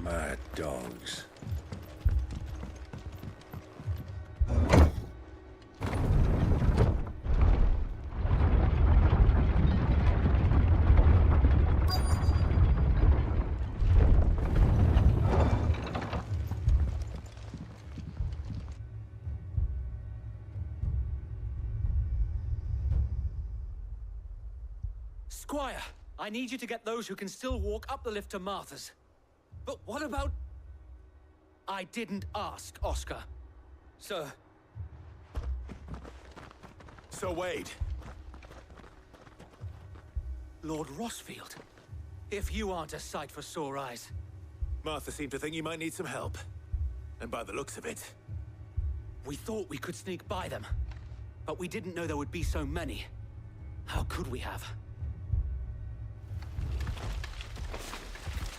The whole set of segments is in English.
Mad dogs. Squire, I need you to get those who can still walk up the lift to Martha's. But what about... I didn't ask, Oscar. Sir. Sir Wade. Lord Rossfield. If you aren't a sight for sore eyes. Martha seemed to think you might need some help. And by the looks of it... We thought we could sneak by them. But we didn't know there would be so many. How could we have?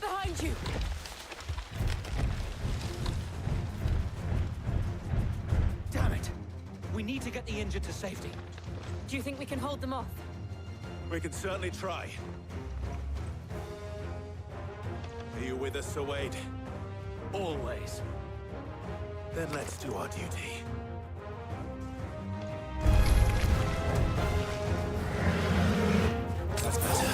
Behind you! Damn it! We need to get the injured to safety. Do you think we can hold them off? We can certainly try. Are you with us, Sir Wade? Always. Then let's do our duty. That's better.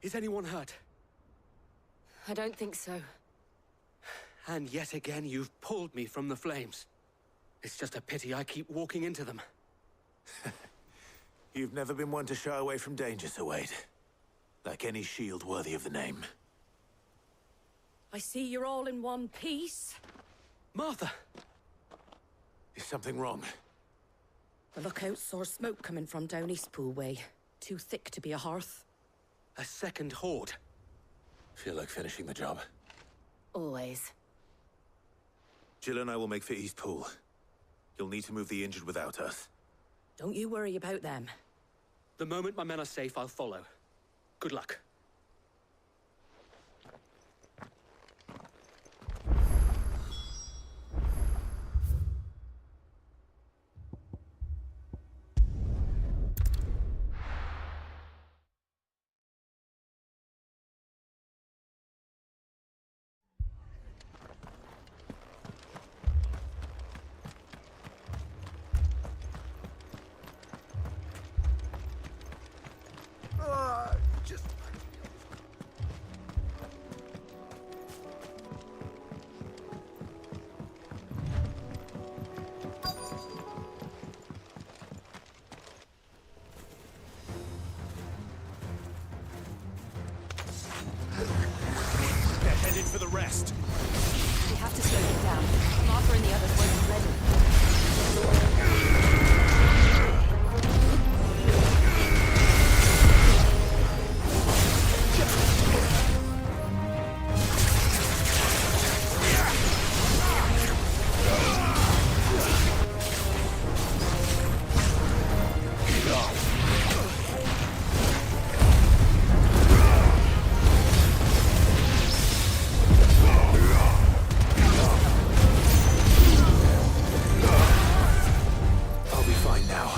Is anyone hurt? I don't think so. And yet again, you've pulled me from the flames. It's just a pity I keep walking into them. You've never been one to shy away from danger, Sir Wade. Like any shield worthy of the name. I see you're all in one piece. Martha! Is something wrong? The lookout saw smoke coming from down Eastpool way. Too thick to be a hearth. A second horde. Feel like finishing the job. Always. Jill and I will make for Eastpool. You'll need to move the injured without us. Don't you worry about them. The moment my men are safe, I'll follow. Good luck. They're headed for the rest. We have to slow them down. Martha and the others won't be ready. I'll be fine now.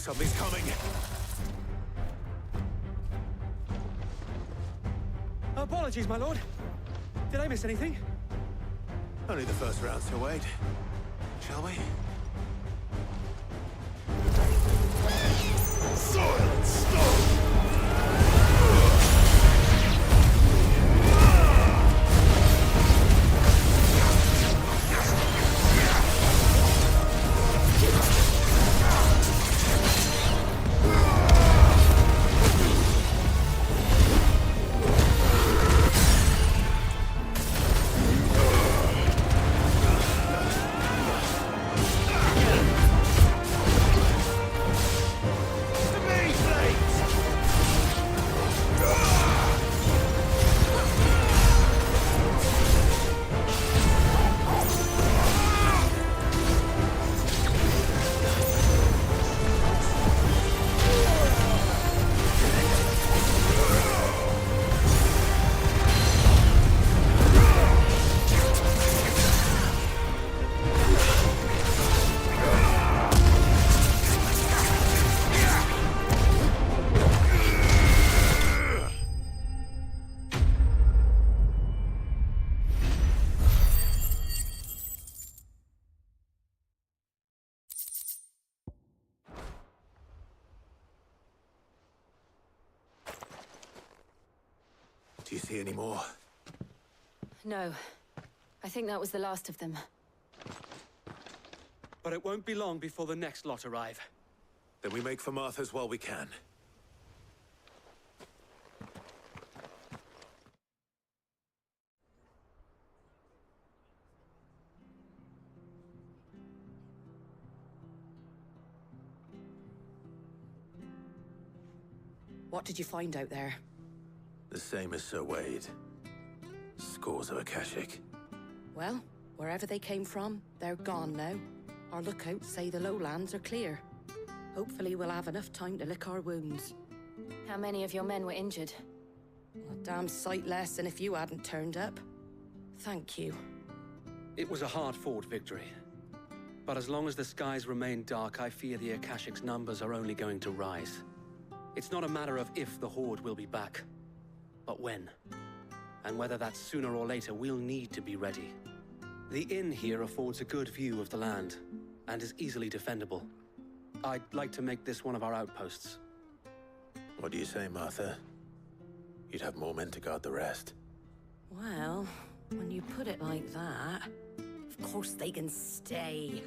Something's coming. Apologies, my lord. Did I miss anything? Only the first round, so wait. Shall we? Silence! Stop! Do you see any more? No. I think that was the last of them. But it won't be long before the next lot arrive. Then we make for Martha's while we can. What did you find out there? The same as Sir Wade. Scores of Akashic. Well, wherever they came from, they're gone now. Our lookouts say the lowlands are clear. Hopefully we'll have enough time to lick our wounds. How many of your men were injured? A damn sight less than if you hadn't turned up. Thank you. It was a hard-fought victory. But as long as the skies remain dark, I fear the Akashic's numbers are only going to rise. It's not a matter of if the Horde will be back, but when. And whether that's sooner or later, we'll need to be ready. The inn here affords a good view of the land, and is easily defendable. I'd like to make this one of our outposts. What do you say, Martha? You'd have more men to guard the rest. Well, when you put it like that, of course they can stay.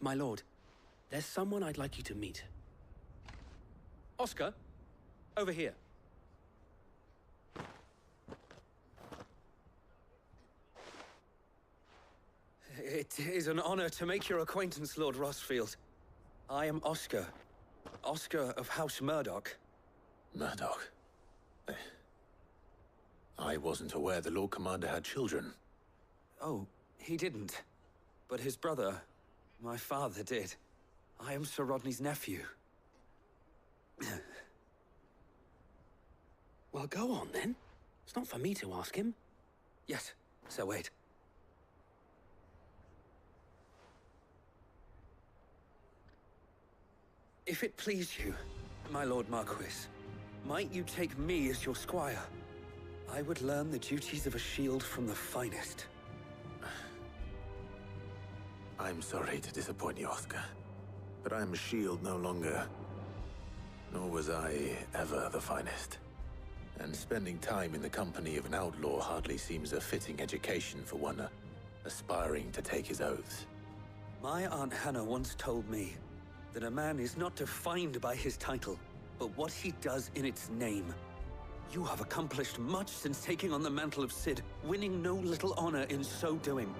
My lord, there's someone I'd like you to meet. Oscar, over here. It is an honor to make your acquaintance, Lord Rossfield. I am Oscar. Oscar of House Murdoch. Murdoch? I wasn't aware the Lord Commander had children. Oh, he didn't. But his brother, my father, did. I am Sir Rodney's nephew. Well, go on then. It's not for me to ask him. Yes, Sir Wade. If it please you, my Lord Marquis, might you take me as your squire? I would learn the duties of a shield from the finest. I'm sorry to disappoint you, Oscar, but I'm a shield no longer. Nor was I ever the finest. And spending time in the company of an outlaw hardly seems a fitting education for one aspiring to take his oaths. My Aunt Hannah once told me that a man is not defined by his title, but what he does in its name. You have accomplished much since taking on the mantle of Cid, winning no little honor in so doing.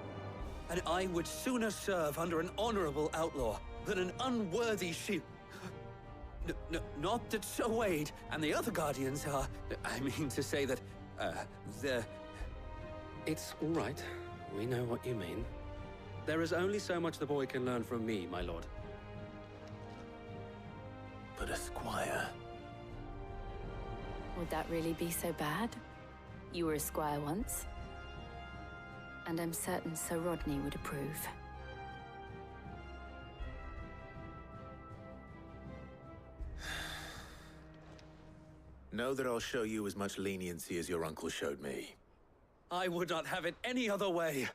And I would sooner serve under an honorable outlaw than an unworthy shield. Not that Sir Wade and the other Guardians are... I mean to say that, they're... It's all right. We know what you mean. There is only so much the boy can learn from me, my lord. But a squire... Would that really be so bad? You were a squire once. And I'm certain Sir Rodney would approve. Know that I'll show you as much leniency as your uncle showed me. I would not have it any other way.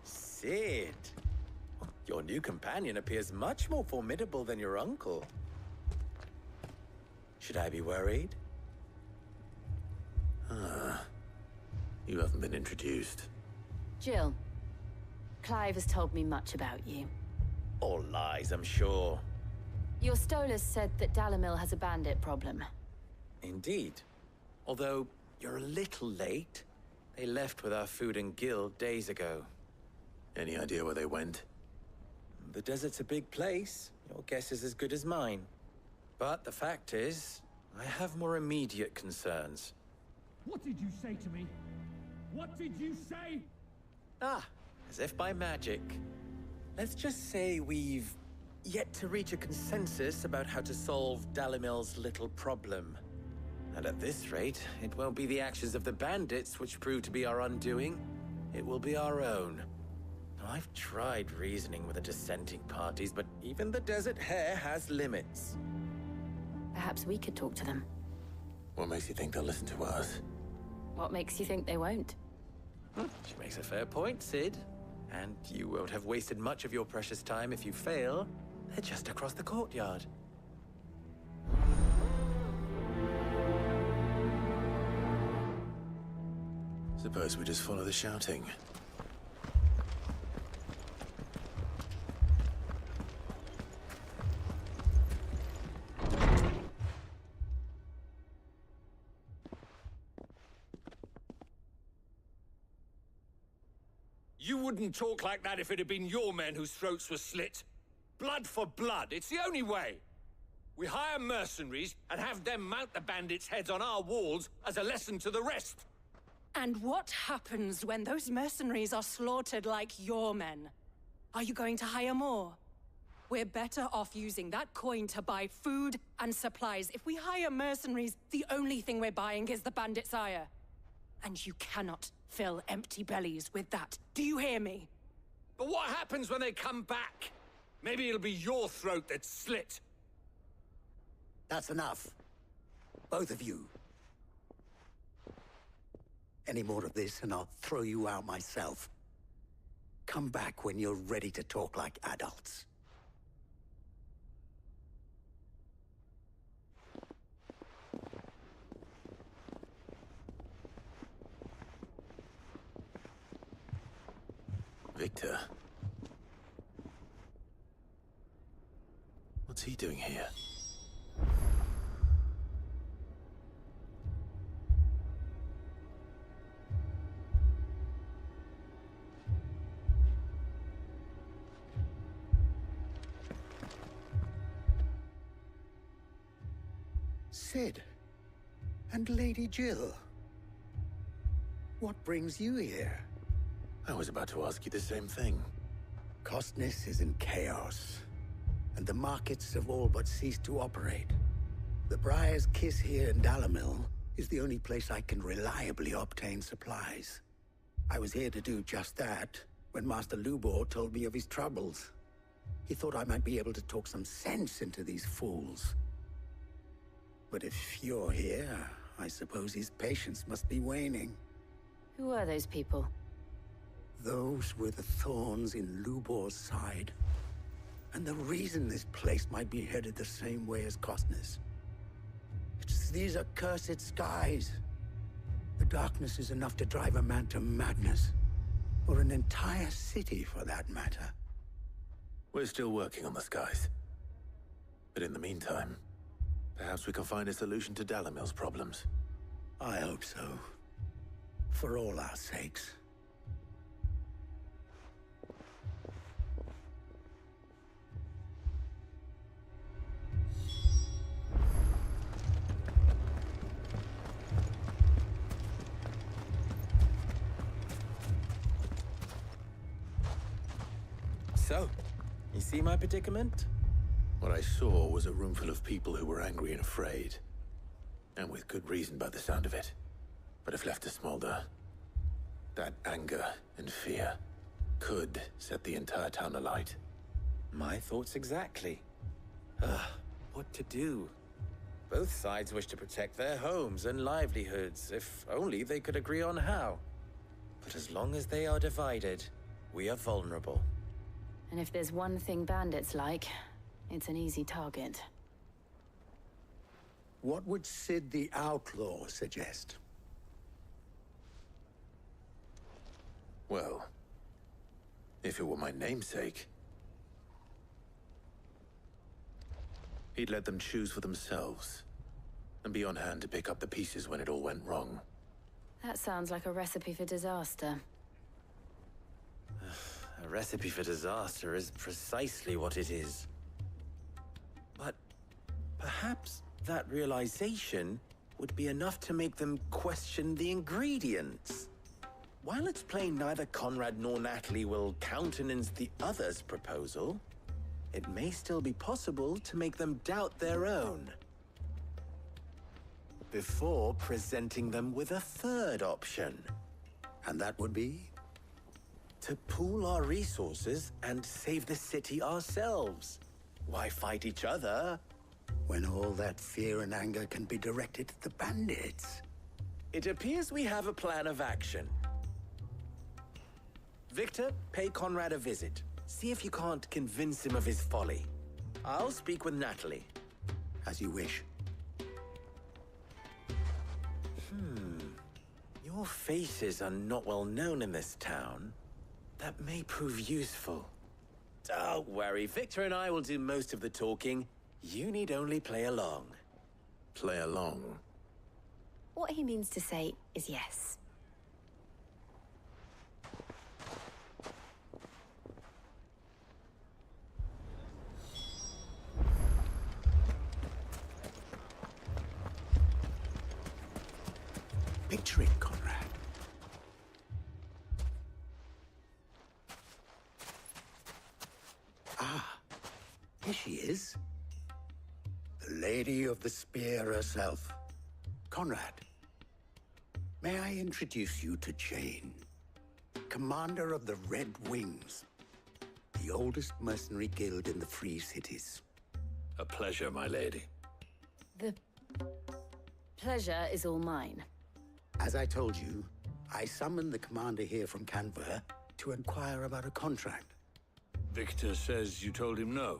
Cid, your new companion appears much more formidable than your uncle. Should I be worried? You haven't been introduced. Jill, Clive has told me much about you. All lies, I'm sure. Your Stolas said that Dalamil has a bandit problem. Indeed. Although, you're a little late. They left with our food and guild days ago. Any idea where they went? The desert's a big place. Your guess is as good as mine. But the fact is, I have more immediate concerns. What did you say to me? What did you say? Ah, as if by magic. Let's just say we've yet to reach a consensus about how to solve Dalamil's little problem. And at this rate, it won't be the actions of the bandits which prove to be our undoing. It will be our own. Now, I've tried reasoning with the dissenting parties, but even the Desert Hare has limits. Perhaps we could talk to them. What makes you think they'll listen to us? What makes you think they won't? She makes a fair point, Cid. And you won't have wasted much of your precious time if you fail. They're just across the courtyard. Suppose we just follow the shouting. You wouldn't talk like that if it had been your men whose throats were slit. Blood for blood, it's the only way. We hire mercenaries and have them mount the bandits' heads on our walls as a lesson to the rest. And what happens when those mercenaries are slaughtered like your men? Are you going to hire more? We're better off using that coin to buy food and supplies. If we hire mercenaries, the only thing we're buying is the bandits' ire. And you cannot fill empty bellies with that. Do you hear me? But what happens when they come back? Maybe it'll be your throat that's slit. That's enough. Both of you. Any more of this and I'll throw you out myself. Come back when you're ready to talk like adults. Victor. What's he doing here? Cid. And Lady Jill. What brings you here? I was about to ask you the same thing. Costness is in chaos, and the markets have all but ceased to operate. The Briar's Kiss here in Dalimil is the only place I can reliably obtain supplies. I was here to do just that when Master Lubor told me of his troubles. He thought I might be able to talk some sense into these fools. But if you're here, I suppose his patience must be waning. Who are those people? Those were the thorns in Lubor's side. And the reason this place might be headed the same way as Costness. It's these accursed skies. The darkness is enough to drive a man to madness. Or an entire city, for that matter. We're still working on the skies. But in the meantime, perhaps we can find a solution to Dalimil's problems. I hope so. For all our sakes. So, you see my predicament? What I saw was a room full of people who were angry and afraid. And with good reason by the sound of it. But if left to smolder, that anger and fear could set the entire town alight. My thoughts exactly. What to do? Both sides wish to protect their homes and livelihoods, if only they could agree on how. But as long as they are divided, we are vulnerable. And if there's one thing bandits like, it's an easy target. What would Cid the Outlaw suggest? Well, if it were my namesake, he'd let them choose for themselves, and be on hand to pick up the pieces when it all went wrong. That sounds like a recipe for disaster. A recipe for disaster is precisely what it is. But perhaps that realization would be enough to make them question the ingredients. While it's plain neither Conrad nor Natalie will countenance the other's proposal, it may still be possible to make them doubt their own. Before presenting them with a third option. And that would be? To pool our resources and save the city ourselves. Why fight each other when all that fear and anger can be directed at the bandits? It appears we have a plan of action. Victor, pay Conrad a visit. See if you can't convince him of his folly. I'll speak with Natalie. As you wish. Your faces are not well known in this town. That may prove useful. Don't worry, Victor and I will do most of the talking. You need only play along. Play along. What he means to say is yes. Picture it, Conrad. Here she is. The Lady of the Spear herself. Conrad, may I introduce you to Jane, commander of the Red Wings, the oldest mercenary guild in the Free Cities. A pleasure, my lady. The pleasure is all mine. As I told you, I summoned the commander here from Canver to inquire about a contract. Victor says you told him no.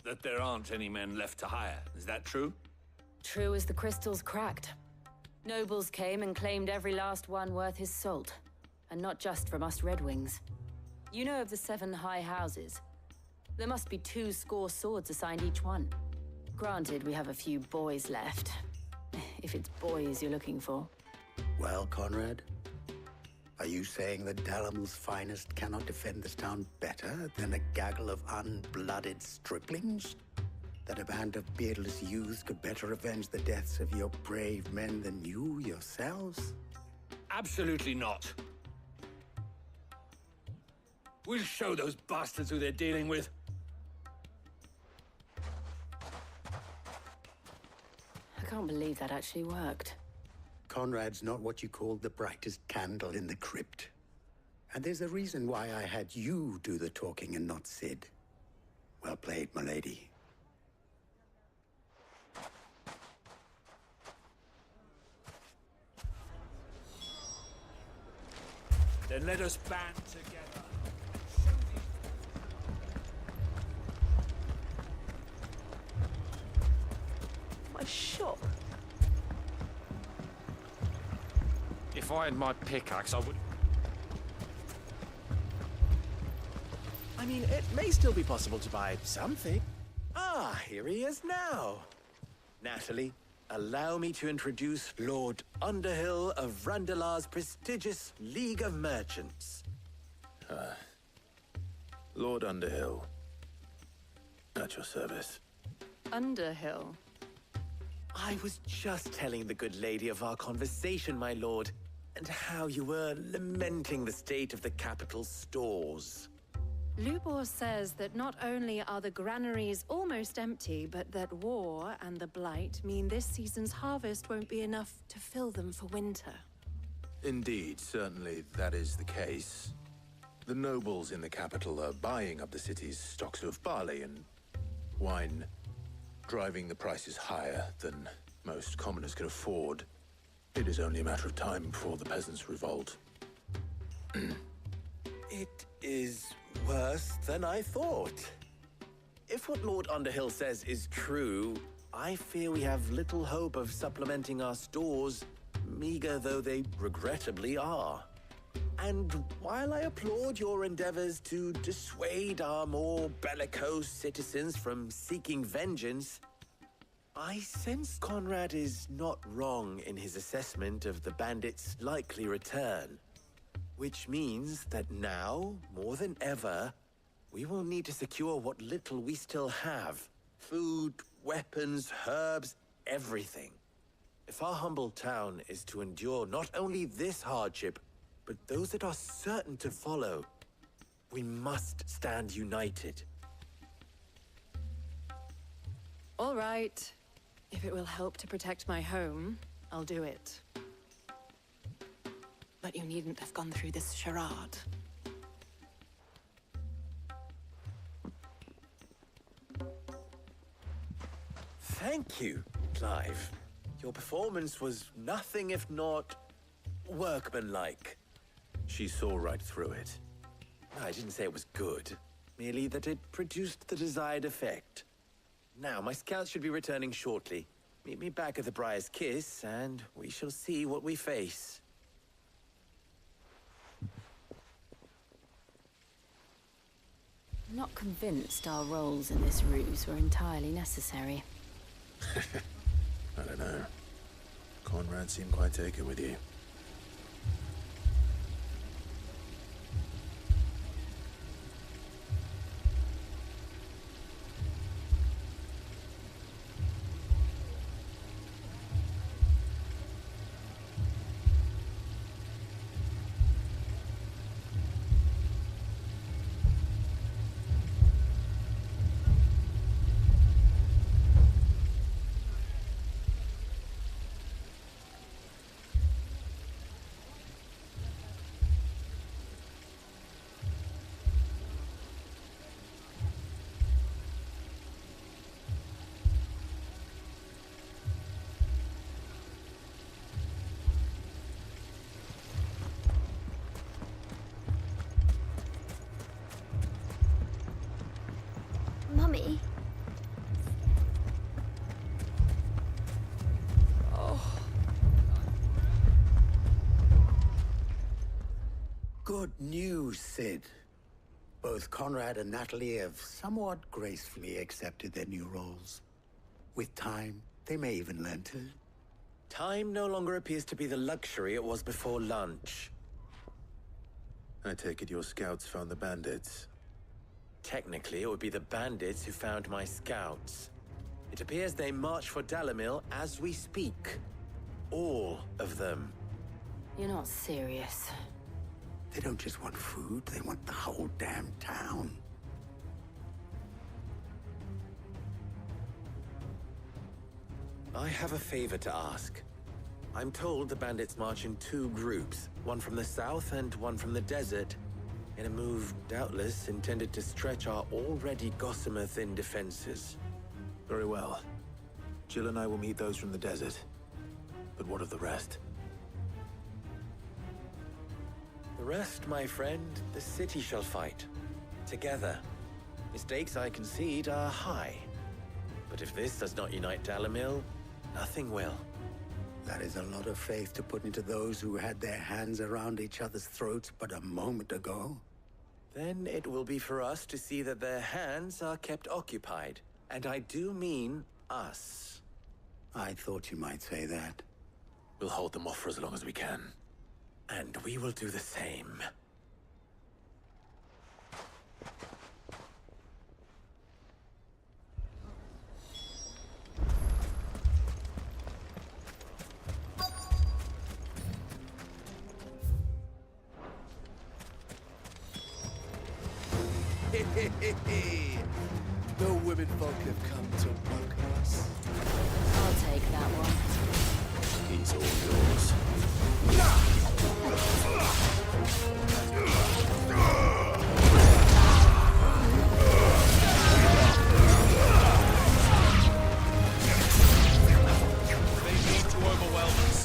That there aren't any men left to hire. Is that true? True as the crystals cracked. Nobles came and claimed every last one worth his salt. And not just from us Red Wings. You know of the 7 high houses. There must be 2 swords assigned each one. Granted, we have a few boys left. If it's boys you're looking for. Well, Conrad, are you saying that Dalamil's finest cannot defend this town better than a gaggle of unblooded striplings? That a band of beardless youths could better avenge the deaths of your brave men than you yourselves? Absolutely not. We'll show those bastards who they're dealing with. I can't believe that actually worked. Conrad's not what you call the brightest candle in the crypt. And there's a reason why I had you do the talking and not Sid. Well played, my lady. Then let us band together. My shop. If I had my pickaxe, I would... I mean, it may still be possible to buy something. Ah, here he is now. Natalie, allow me to introduce Lord Underhill of Randalar's prestigious League of Merchants. Lord Underhill. At your service. Underhill. I was just telling the good lady of our conversation, my lord, and how you were lamenting the state of the capital's stores. Lubor says that not only are the granaries almost empty, but that war and the Blight mean this season's harvest won't be enough to fill them for winter. Indeed, certainly that is the case. The nobles in the capital are buying up the city's stocks of barley and wine, driving the prices higher than most commoners can afford. It is only a matter of time before the peasants revolt. It is worse than I thought. If what Lord Underhill says is true, I fear we have little hope of supplementing our stores, meager though they regrettably are. And while I applaud your endeavors to dissuade our more bellicose citizens from seeking vengeance, I sense Conrad is not wrong in his assessment of the bandits' likely return. Which means that now, more than ever, we will need to secure what little we still have. Food, weapons, herbs, everything. If our humble town is to endure not only this hardship, but those that are certain to follow, we must stand united. All right. If it will help to protect my home, I'll do it. But you needn't have gone through this charade. Thank you, Clive. Your performance was nothing if not workmanlike. She saw right through it. I didn't say it was good, merely that it produced the desired effect. Now, my scouts should be returning shortly. Meet me back at the Briar's Kiss, and we shall see what we face. I'm not convinced our roles in this ruse were entirely necessary. I don't know. Conrad seemed quite taken with you. Mummy? Oh. Good news, Sid. Both Conrad and Natalie have somewhat gracefully accepted their new roles. With time, they may even learn to. Time no longer appears to be the luxury it was before lunch. I take it your scouts found the bandits. Technically, it would be the bandits who found my scouts. It appears they march for Dalimil as we speak. All of them. You're not serious. They don't just want food, they want the whole damn town. I have a favor to ask. I'm told the bandits march in two groups, one from the south and one from the desert, in a move doubtless intended to stretch our already gossamer-thin defenses. Very well. Jill and I will meet those from the desert. But what of the rest? The rest, my friend, the city shall fight. Together. Mistakes, I concede, are high. But if this does not unite Dalimil, nothing will. That is a lot of faith to put into those who had their hands around each other's throats but a moment ago. Then it will be for us to see that their hands are kept occupied. And I do mean us. I thought you might say that. We'll hold them off for as long as we can. And we will do the same. The women folk have come to welcome us. I'll take that one. He's all yours. They need to overwhelm us.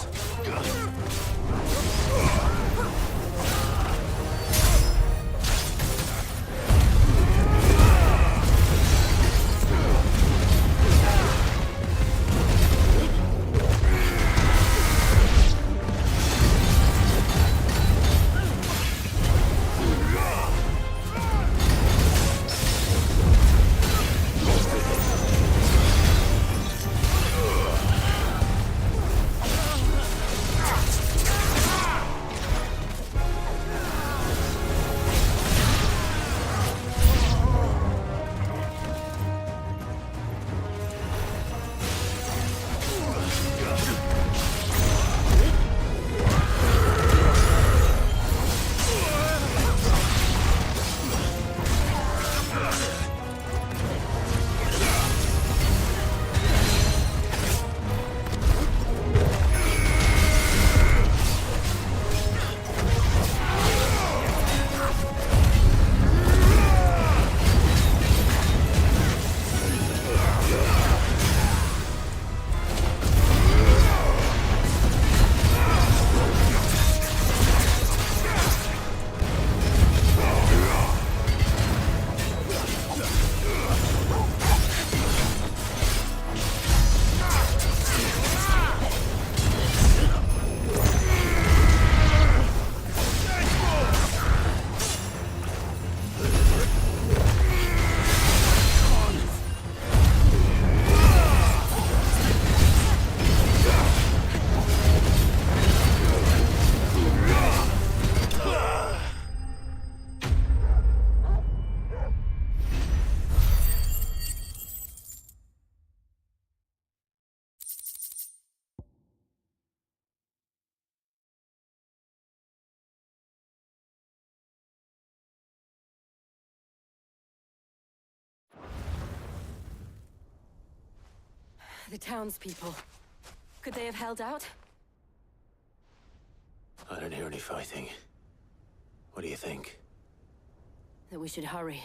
The townspeople. Could they have held out? I don't hear any fighting. What do you think? That we should hurry.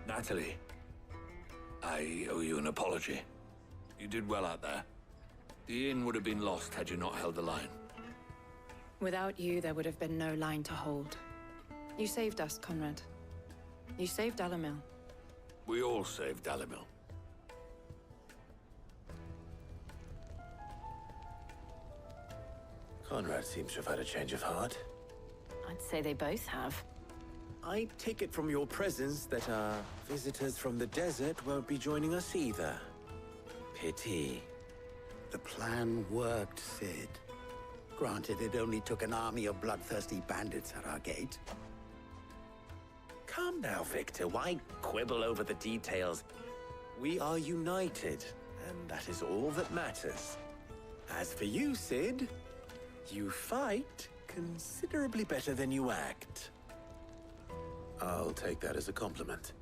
Natalie, I owe you an apology. You did well out there. The inn would have been lost had you not held the line. Without you, there would have been no line to hold. You saved us, Conrad. You saved Dalimil. We all saved Dalimil. Conrad seems to have had a change of heart. I'd say they both have. I take it from your presence that our visitors from the desert won't be joining us either. Pity. The plan worked, Sid. Granted, it only took an army of bloodthirsty bandits at our gate. Calm now, Victor. Why quibble over the details? We are united, and that is all that matters. As for you, Sid, you fight considerably better than you act. I'll take that as a compliment.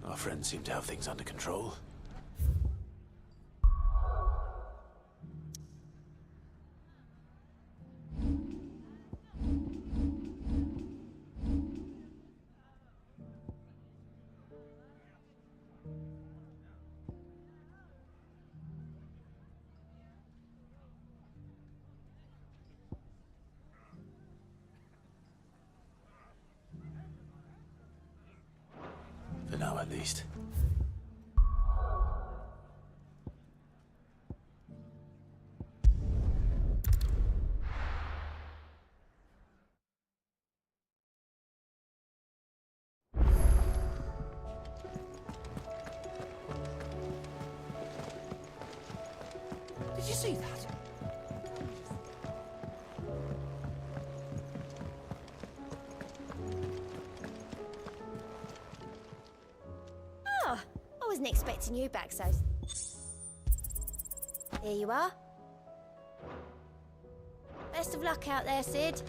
Our friends seem to have things under control. For now, at least. Did you see that? Oh, I wasn't expecting you back so... Here you are. Best of luck out there, Sid.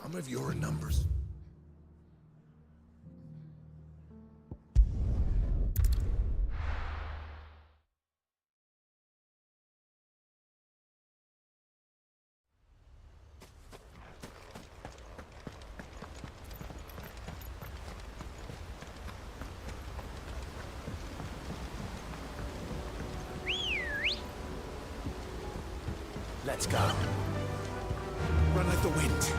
Some of you are in numbers. Let's go. Run like the wind.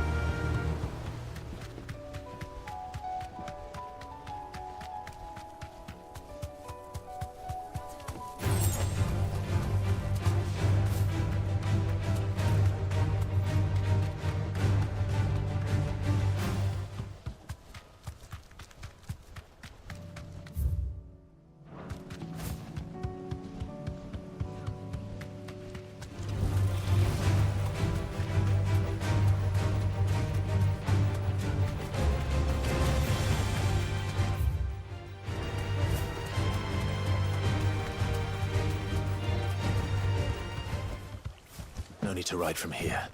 No need to ride from here.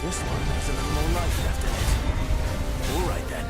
This one has a little more life left in it. All right, then.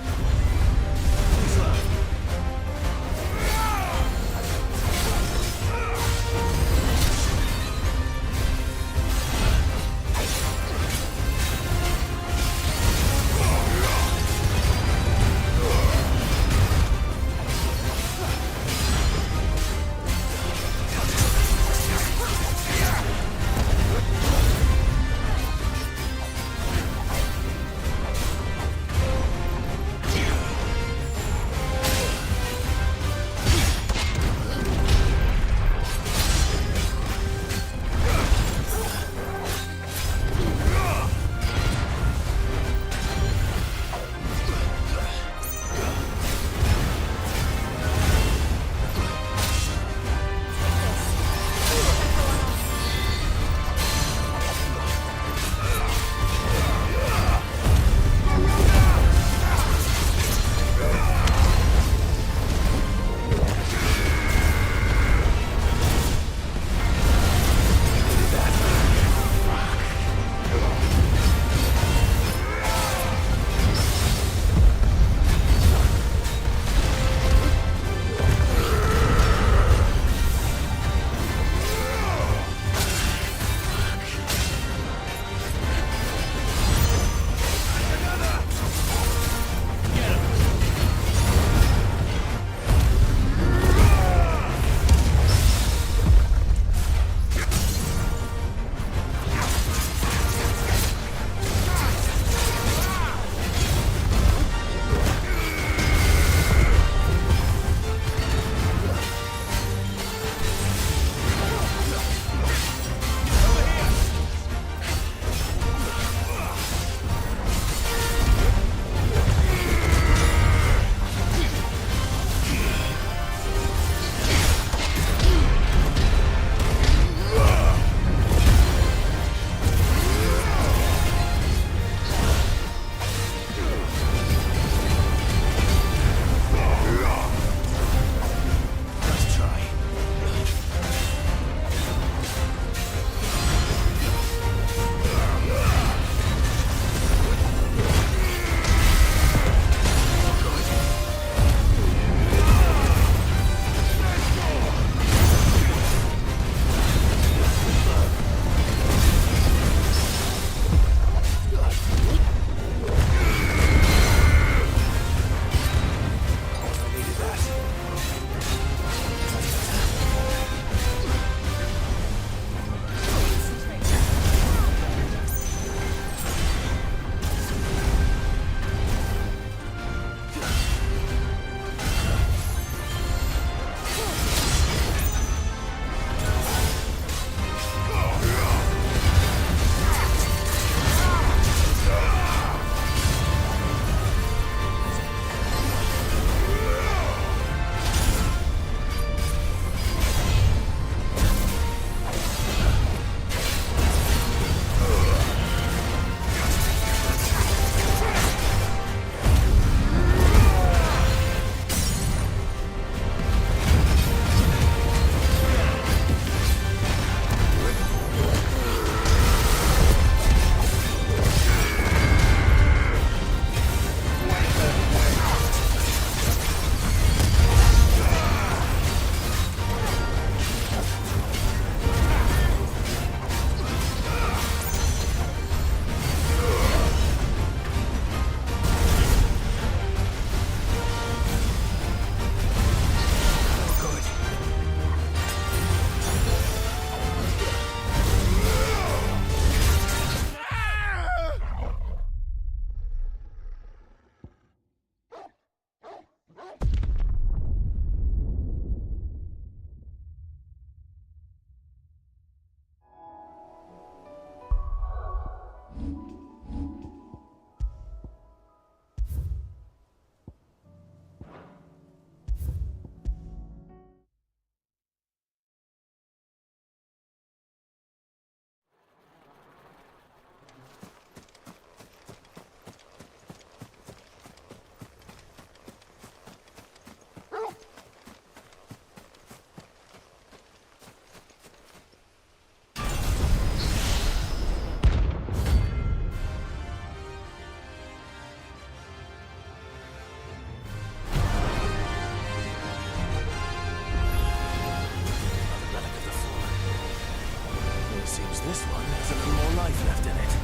seems this one has a little more life left in it.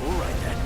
All right then.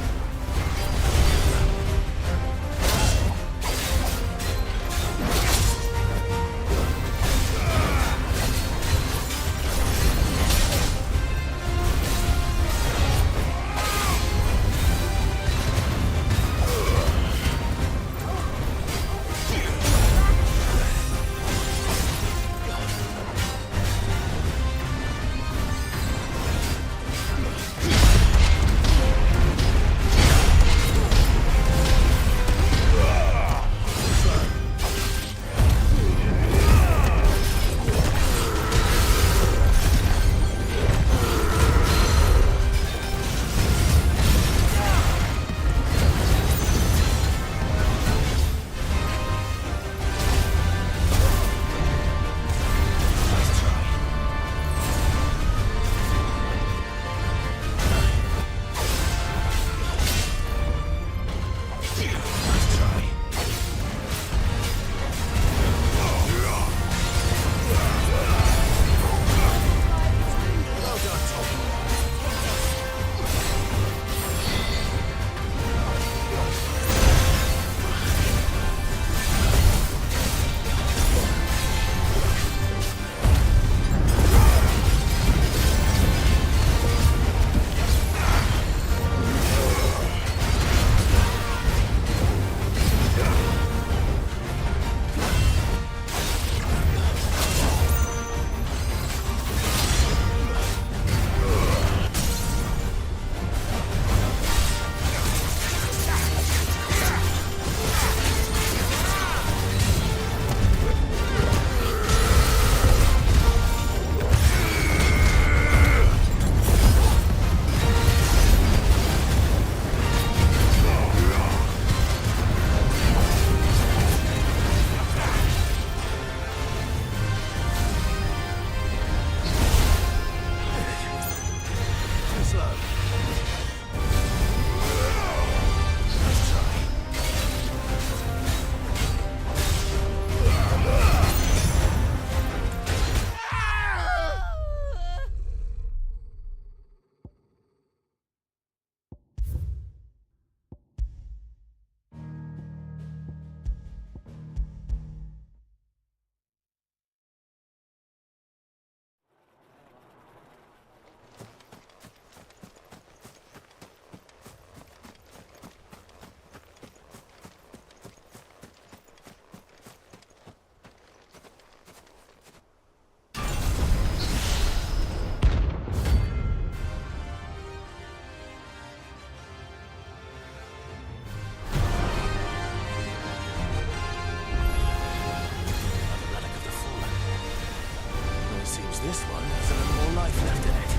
This one has a little more life left in it.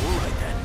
All right then.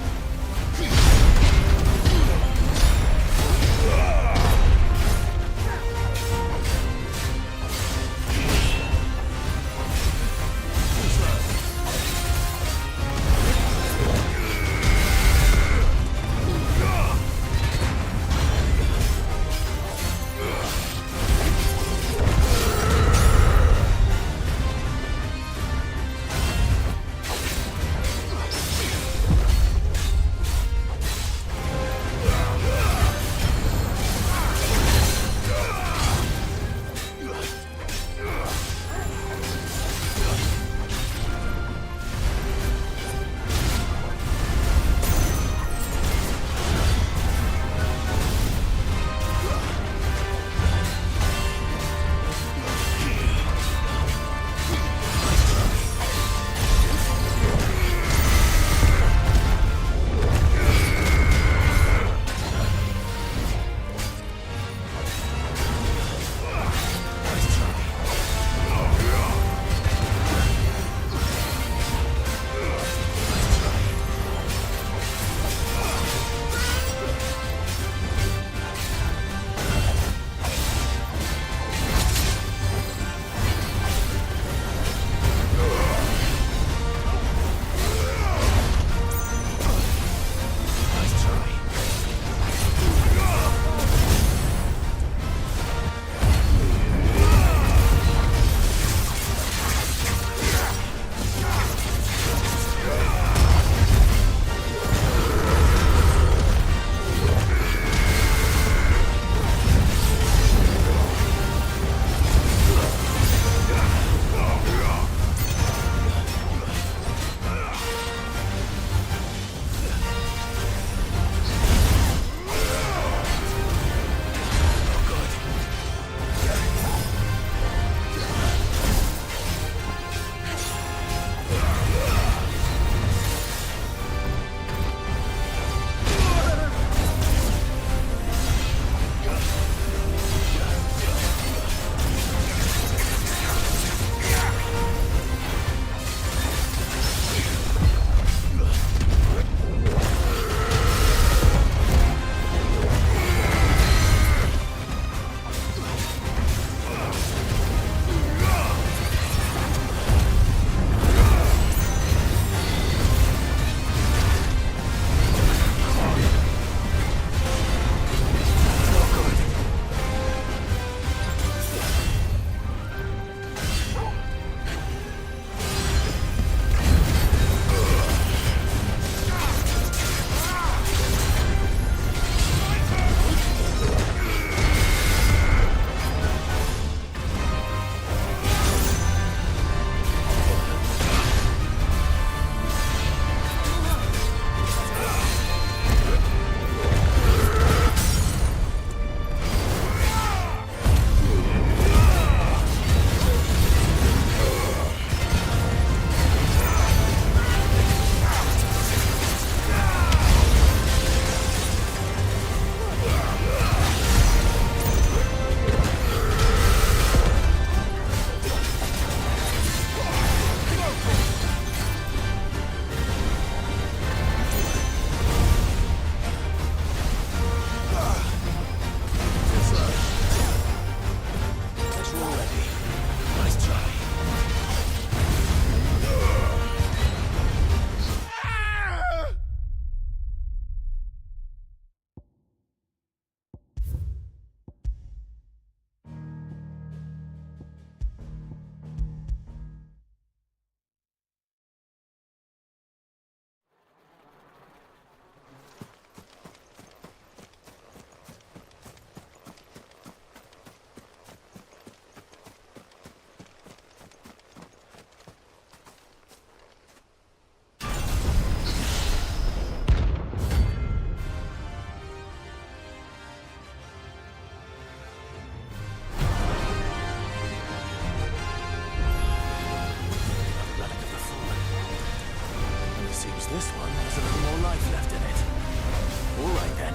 This one has a little more life left in it. All right then.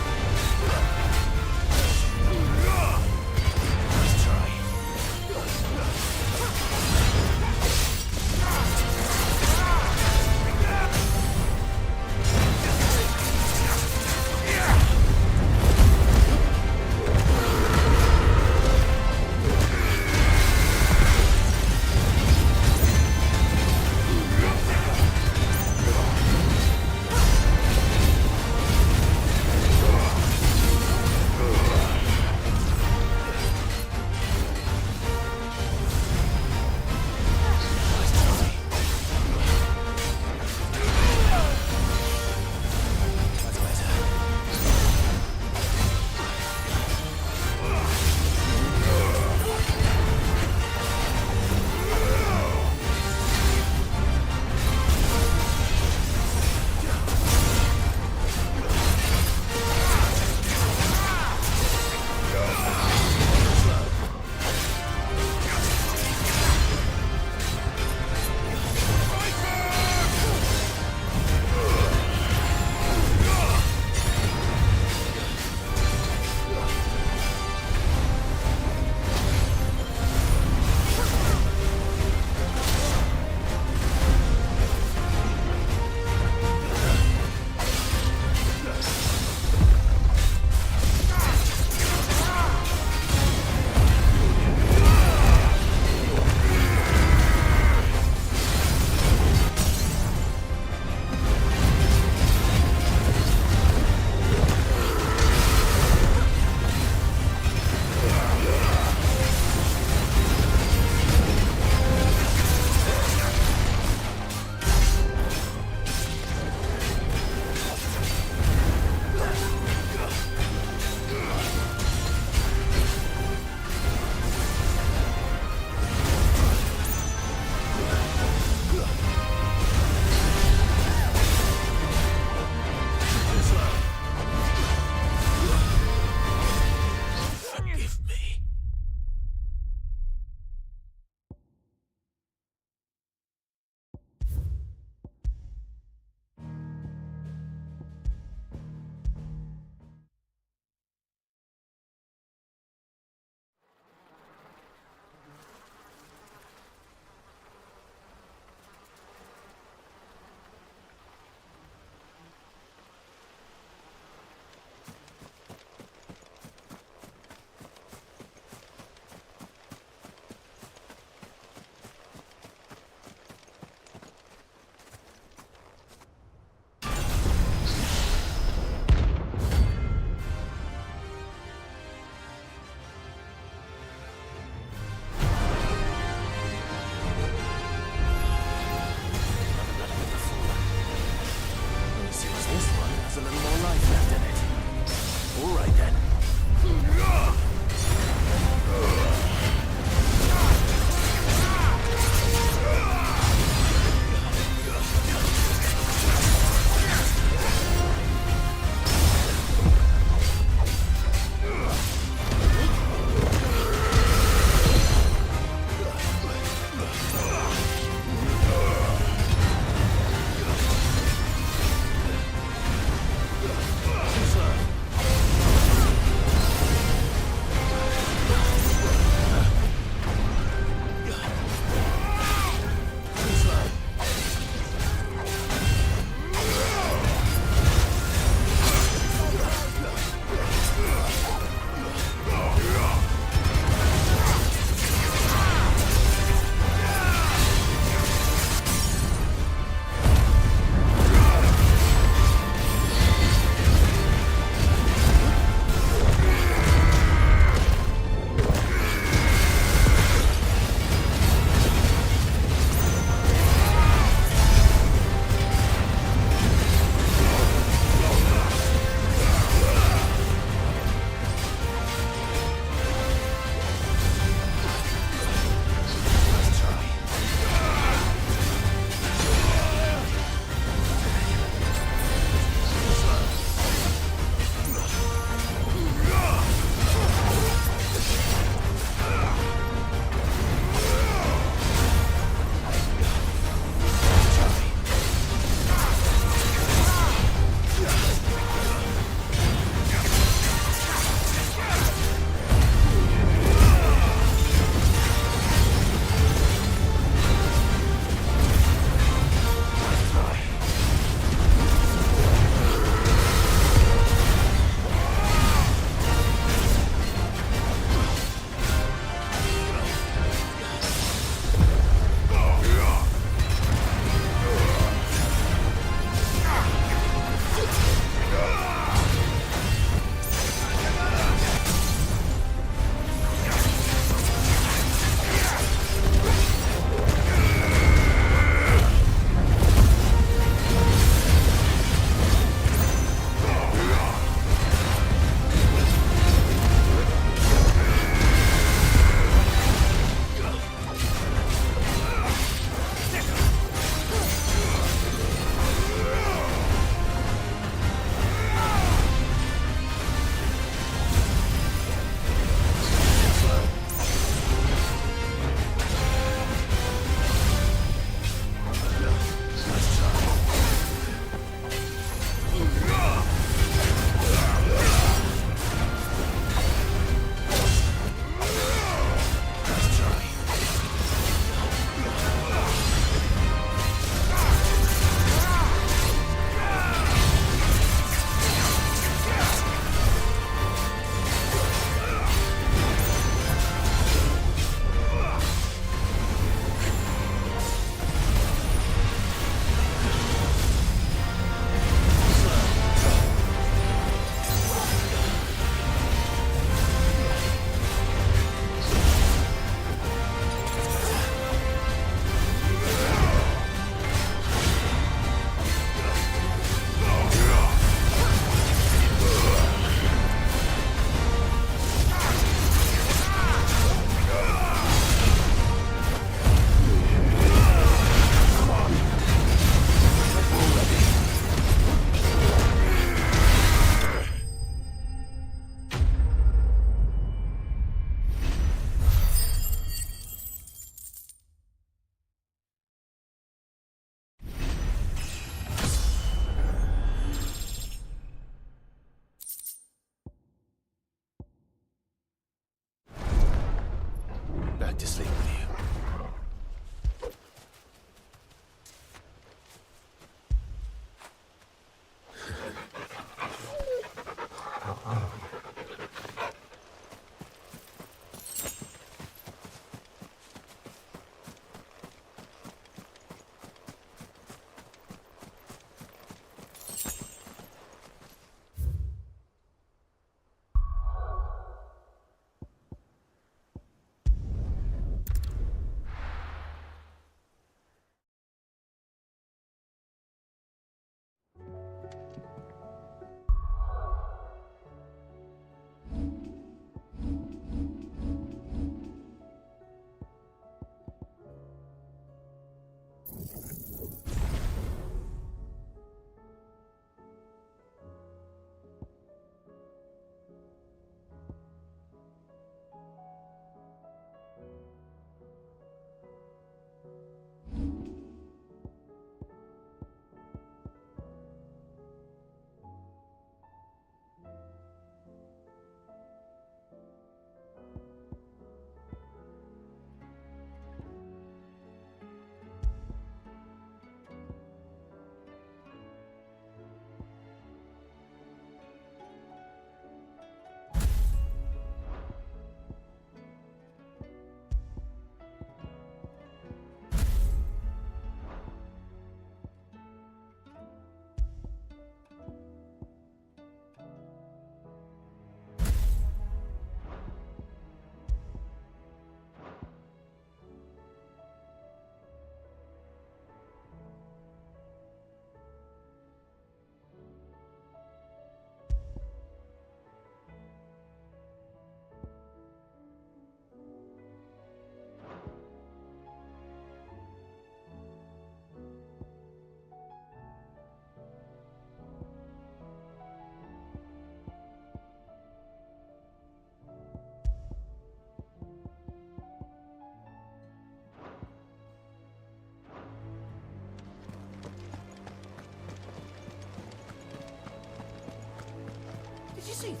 see that?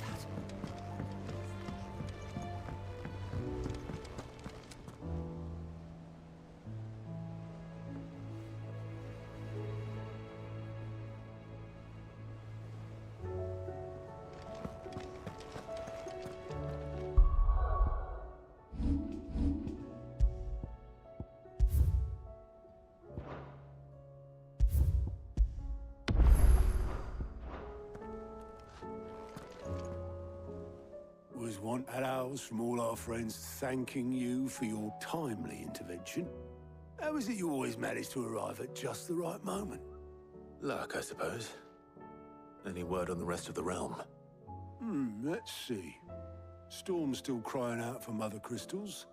Was want hellos from all our friends thanking you for your timely intervention. How is it you always manage to arrive at just the right moment? Luck, I suppose. Any word on the rest of the realm? Let's see. Storm's still crying out for mother crystals.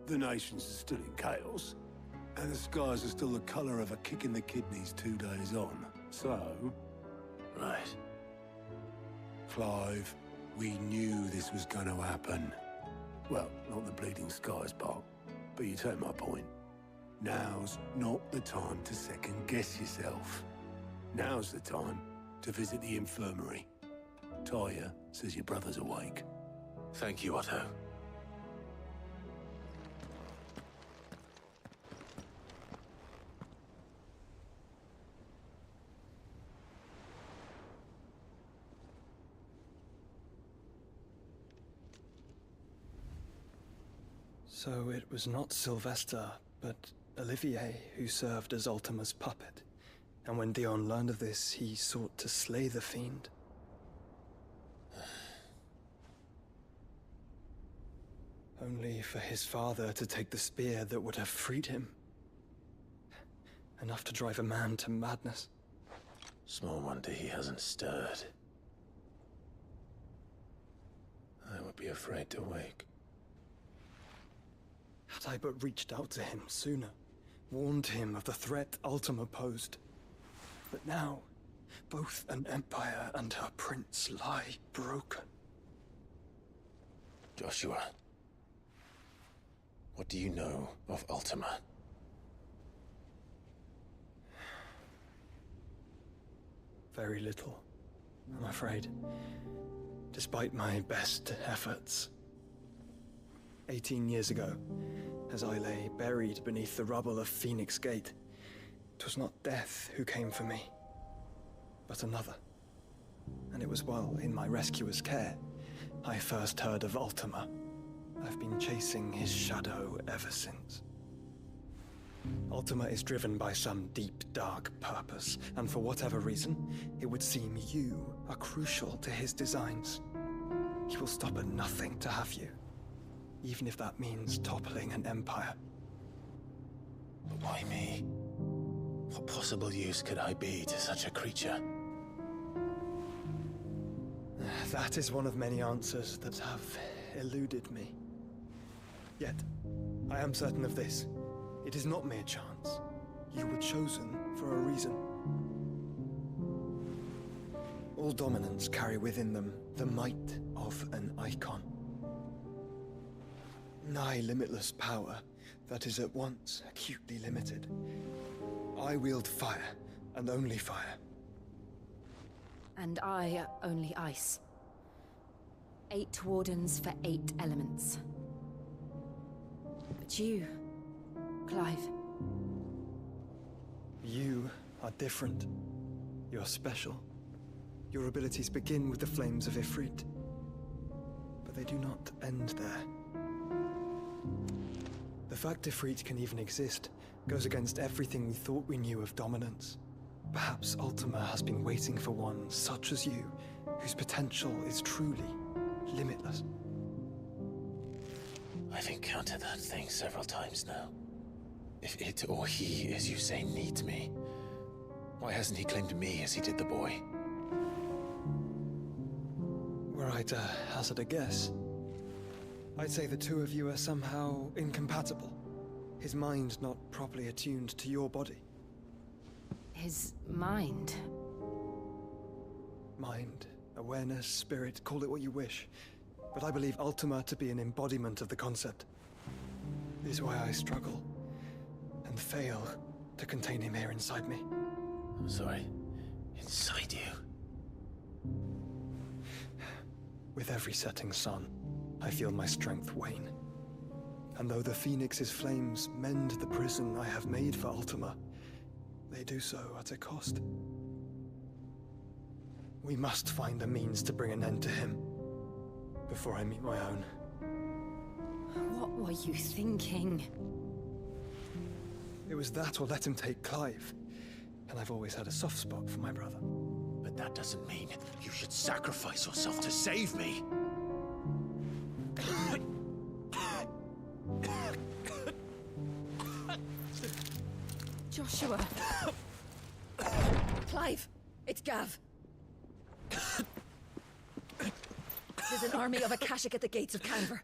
The nations are still in chaos. And the skies are still the color of a kick in the kidneys 2 days on. So... Right. Clive, we knew this was going to happen. Well, not the bleeding skies part, but you take my point. Now's not the time to second-guess yourself. Now's the time to visit the infirmary. Taya says your brother's awake. Thank you, Otto. So it was not Sylvester, but Olivier who served as Ultima's puppet. And when Dion learned of this, he sought to slay the fiend. Only for his father to take the spear that would have freed him. Enough to drive a man to madness. Small wonder he hasn't stirred. I would be afraid to wake. Had I but reached out to him sooner, warned him of the threat Ultima posed. But now, both an empire and her prince lie broken. Joshua, what do you know of Ultima? Very little, I'm afraid. Despite my best efforts. 18 years ago, as I lay buried beneath the rubble of Phoenix Gate, 'twas not death who came for me, but another. And it was while in my rescuer's care, I first heard of Ultima. I've been chasing his shadow ever since. Ultima is driven by some deep, dark purpose, and for whatever reason, it would seem you are crucial to his designs. He will stop at nothing to have you, even if that means toppling an empire. But why me? What possible use could I be to such a creature? That is one of many answers that have eluded me. Yet, I am certain of this. It is not mere chance. You were chosen for a reason. All dominants carry within them the might of an icon. Nigh limitless power that is at once acutely limited. I wield fire, and only fire. And I only ice. 8 wardens for 8 elements. But you, Clive. You are different. You're special. Your abilities begin with the flames of Ifrit. But they do not end there. The fact Ifrit can even exist goes against everything we thought we knew of dominance. Perhaps Ultima has been waiting for one such as you, whose potential is truly limitless. I've encountered that thing several times now. If it or he, as you say, needs me, why hasn't he claimed me as he did the boy? Were I to hazard a guess, I'd say the two of you are somehow incompatible. His mind not properly attuned to your body. His mind? Mind, awareness, spirit, call it what you wish. But I believe Ultima to be an embodiment of the concept. This is why I struggle and fail to contain him here inside me. I'm sorry. Inside you? With every setting sun, I feel my strength wane. And though the Phoenix's flames mend the prison I have made for Ultima, they do so at a cost. We must find a means to bring an end to him before I meet my own. What were you thinking? It was that or let him take Clive. And I've always had a soft spot for my brother. But that doesn't mean you should sacrifice yourself to save me. Joshua! Clive! It's Gav! There's an army of Akashic at the gates of Canver.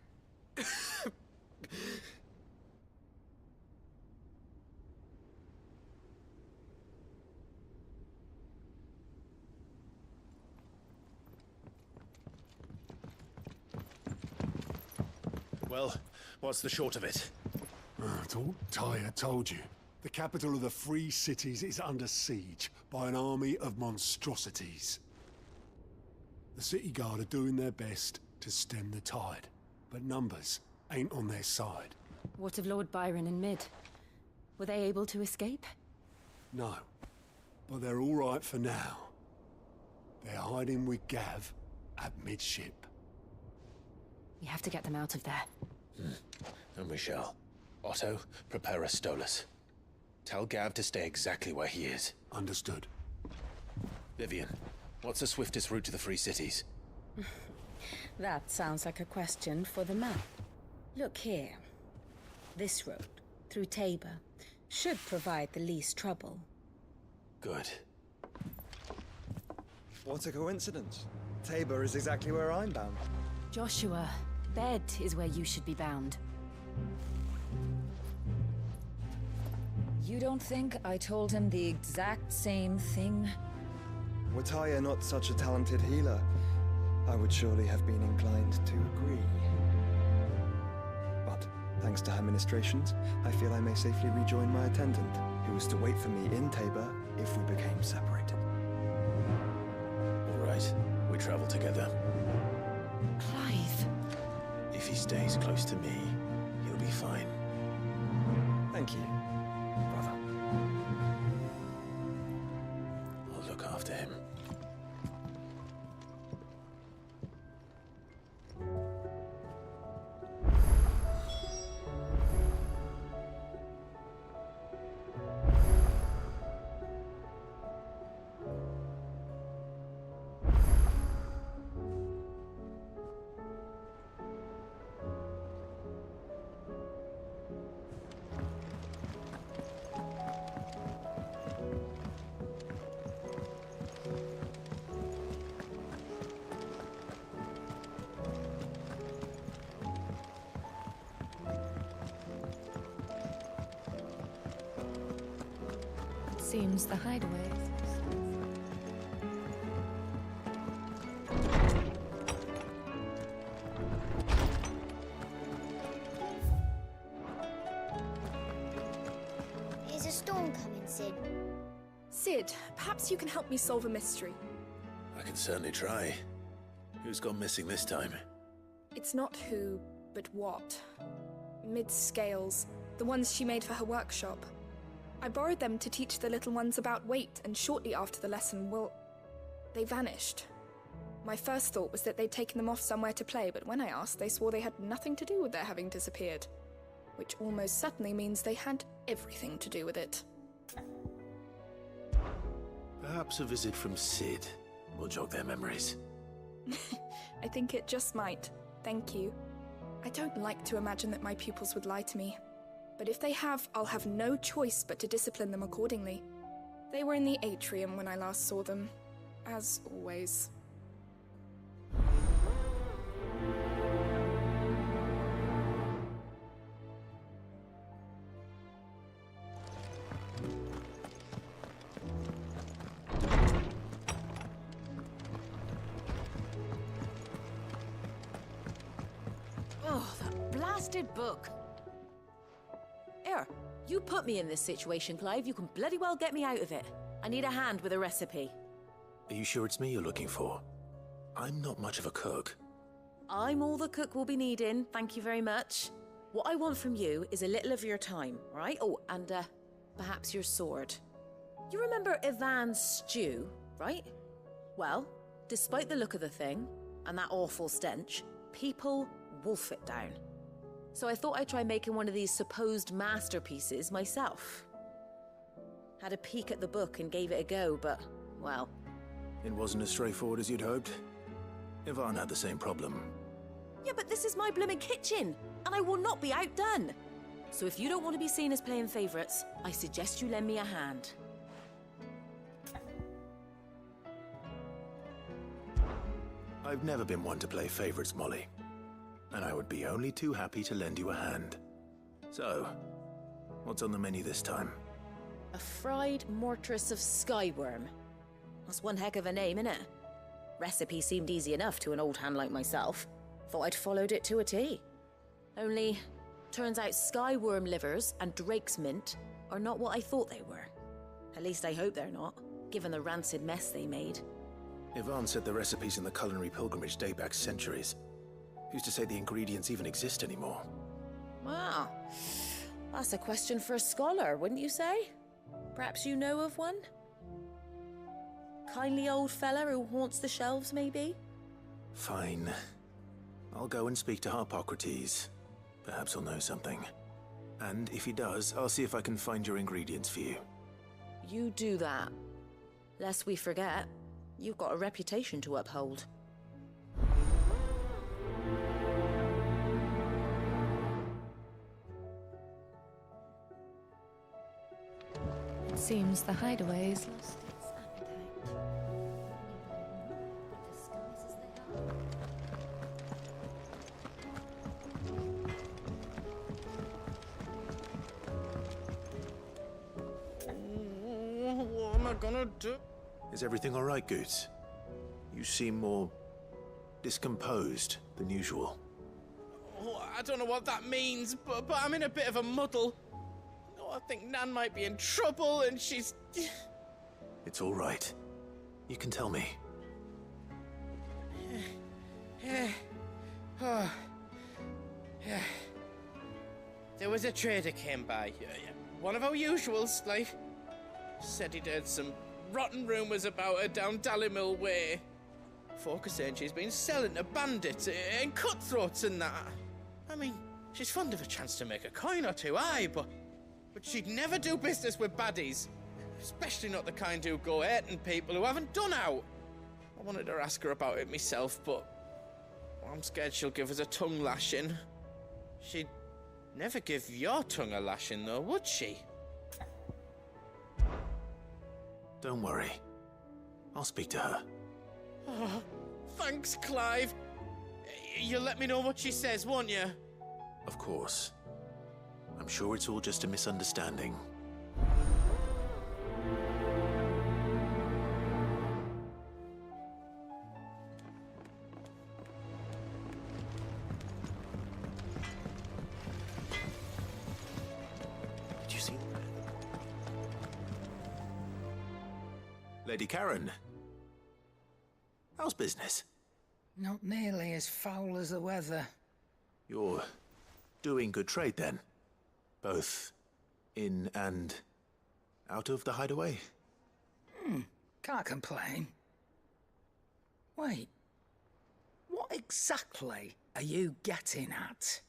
Well, what's the short of it? Thought Ty had told you. The capital of the Free Cities is under siege by an army of monstrosities. The city guard are doing their best to stem the tide, but numbers ain't on their side. What of Lord Byron and Mid? Were they able to escape? No, but they're all right for now. They're hiding with Gav at midship. We have to get them out of there. And we shall. Otto, prepare a Stolas. Tell Gav to stay exactly where he is. Understood. Vivian, what's the swiftest route to the Free Cities? That sounds like a question for the map. Look here. This road, through Tabor, should provide the least trouble. Good. What a coincidence. Tabor is exactly where I'm bound. Joshua, Bed is where you should be bound. You don't think I told him the exact same thing? Were Taya not such a talented healer, I would surely have been inclined to agree. But, thanks to her ministrations, I feel I may safely rejoin my attendant, who was to wait for me in Tabor if we became separated. All right, we travel together. Clive. If he stays close to me, he'll be fine. Thank you, brother. I'll look after him. Seems the hideaway. Is a storm coming, Sid? Sid, perhaps you can help me solve a mystery. I can certainly try. Who's gone missing this time? It's not who, but what. Mid's scales, the ones she made for her workshop. I borrowed them to teach the little ones about weight, and shortly after the lesson, well, they vanished. My first thought was that they'd taken them off somewhere to play, but when I asked, they swore they had nothing to do with their having disappeared. Which almost certainly means they had everything to do with it. Perhaps a visit from Sid will jog their memories. I think it just might. Thank you. I don't like to imagine that my pupils would lie to me. But if they have, I'll have no choice but to discipline them accordingly. They were in the atrium when I last saw them, as always. Oh, that blasted book. Here, you put me in this situation, Clive. You can bloody well get me out of it. I need a hand with a recipe. Are you sure it's me you're looking for? I'm not much of a cook. I'm all the cook will be needing, thank you very much. What I want from you is a little of your time, right? Oh, and perhaps your sword. You remember Ivan's stew, right? Well, despite the look of the thing, and that awful stench, people wolf it down. So I thought I'd try making one of these supposed masterpieces myself. Had a peek at the book and gave it a go, but, well... It wasn't as straightforward as you'd hoped. Ivan had the same problem. Yeah, but this is my blooming kitchen, and I will not be outdone. So if you don't want to be seen as playing favourites, I suggest you lend me a hand. I've never been one to play favourites, Molly. And I would be only too happy to lend you a hand. So, what's on the menu this time? A fried mortress of skyworm. That's one heck of a name, innit? Recipe seemed easy enough to an old hand like myself. Thought I'd followed it to a T. Only, turns out skyworm livers and drake's mint are not what I thought they were. At least I hope they're not, given the rancid mess they made. Ivan said the recipes in the culinary pilgrimage date back centuries. Who's to say the ingredients even exist anymore? Wow. That's a question for a scholar, wouldn't you say? Perhaps you know of one? Kindly old fella who haunts the shelves, maybe? Fine. I'll go and speak to Harpocrates. Perhaps he'll know something. And if he does, I'll see if I can find your ingredients for you. You do that. Lest we forget, you've got a reputation to uphold. It seems the hideaway is lost its appetite. What am I gonna do? Is everything all right, Goots? You seem more discomposed than usual. Oh, I don't know what that means, but I'm in a bit of a muddle. Oh, I think Nan might be in trouble, and she's... It's all right. You can tell me. Oh. Yeah. There was a trader came by. One of our usuals, like. Said he'd heard some rotten rumours about her down Dalimil Way. Folk are saying she's been selling to bandits and cutthroats and that. I mean, she's fond of a chance to make a coin or two, aye, but she'd never do business with baddies. Especially not the kind who go hating people who haven't done out. I wanted to ask her about it myself, but I'm scared she'll give us a tongue lashing. She'd never give your tongue a lashing, though, would she? Don't worry. I'll speak to her. Oh, thanks, Clive. You'll let me know what she says, won't you? Of course. I'm sure it's all just a misunderstanding. Did you see that? Lady Karen. How's business? Not nearly as foul as the weather. You're doing good trade, then? Both in and out of the hideaway? Can't complain. Wait. What exactly are you getting at?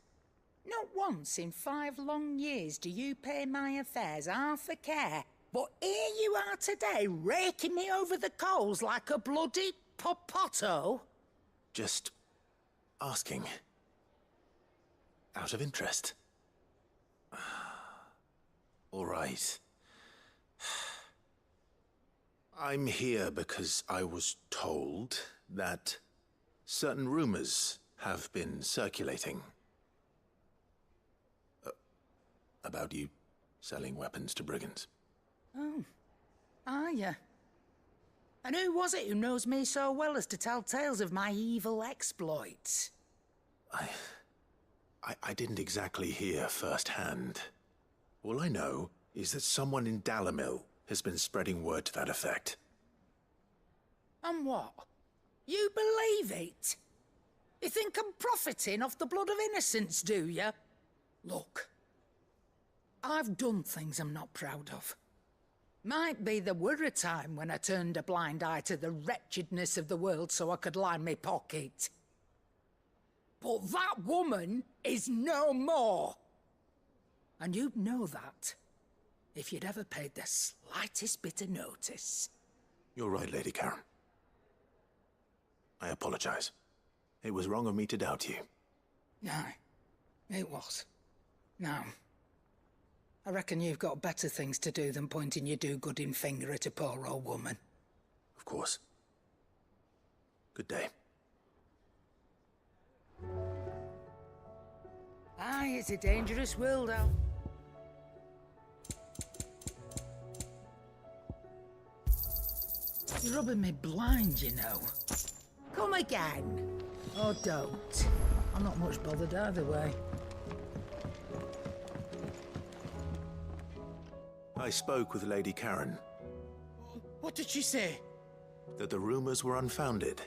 Not once in 5 long years do you pay my affairs half a care. But here you are today, raking me over the coals like a bloody popoto? Just asking. Out of interest. All right. I'm here because I was told that certain rumors have been circulating. About you selling weapons to brigands. Oh, are you? And who was it who knows me so well as to tell tales of my evil exploits? I didn't exactly hear firsthand. All I know is that someone in Dalimil has been spreading word to that effect. And what? You believe it? You think I'm profiting off the blood of innocents, do you? Look, I've done things I'm not proud of. Might be there were a time when I turned a blind eye to the wretchedness of the world so I could line my pocket. But that woman is no more. And you'd know that if you'd ever paid the slightest bit of notice. You're right, Lady Karen. I apologize. It was wrong of me to doubt you. Aye, it was. Now, I reckon you've got better things to do than pointing your do-gooding finger at a poor old woman. Of course. Good day. Aye, it's a dangerous world out. You're rubbing me blind, you know. Come again. Or don't. I'm not much bothered either way. I spoke with Lady Karen. What did she say? That the rumors were unfounded,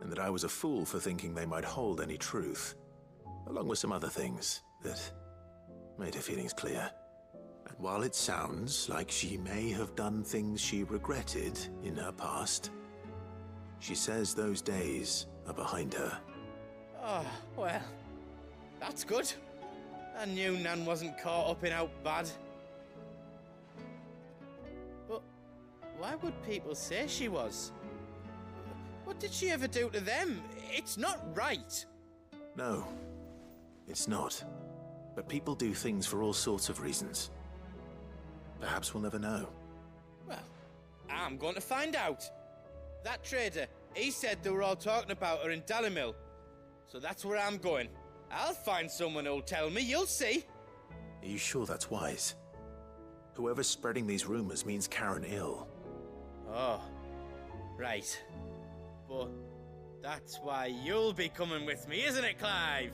and that I was a fool for thinking they might hold any truth, along with some other things that made her feelings clear. And while it sounds like she may have done things she regretted in her past, she says those days are behind her. Oh, well, that's good. I knew Nan wasn't caught up in out bad. But why would people say she was? What did she ever do to them? It's not right. No, it's not. But people do things for all sorts of reasons. Perhaps we'll never know. Well, I'm going to find out. That trader, he said they were all talking about her in Dalimil. So that's where I'm going. I'll find someone who'll tell me, you'll see. Are you sure that's wise? Whoever's spreading these rumors means Karen ill. Oh, right. But that's why you'll be coming with me, isn't it, Clive?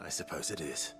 I suppose it is.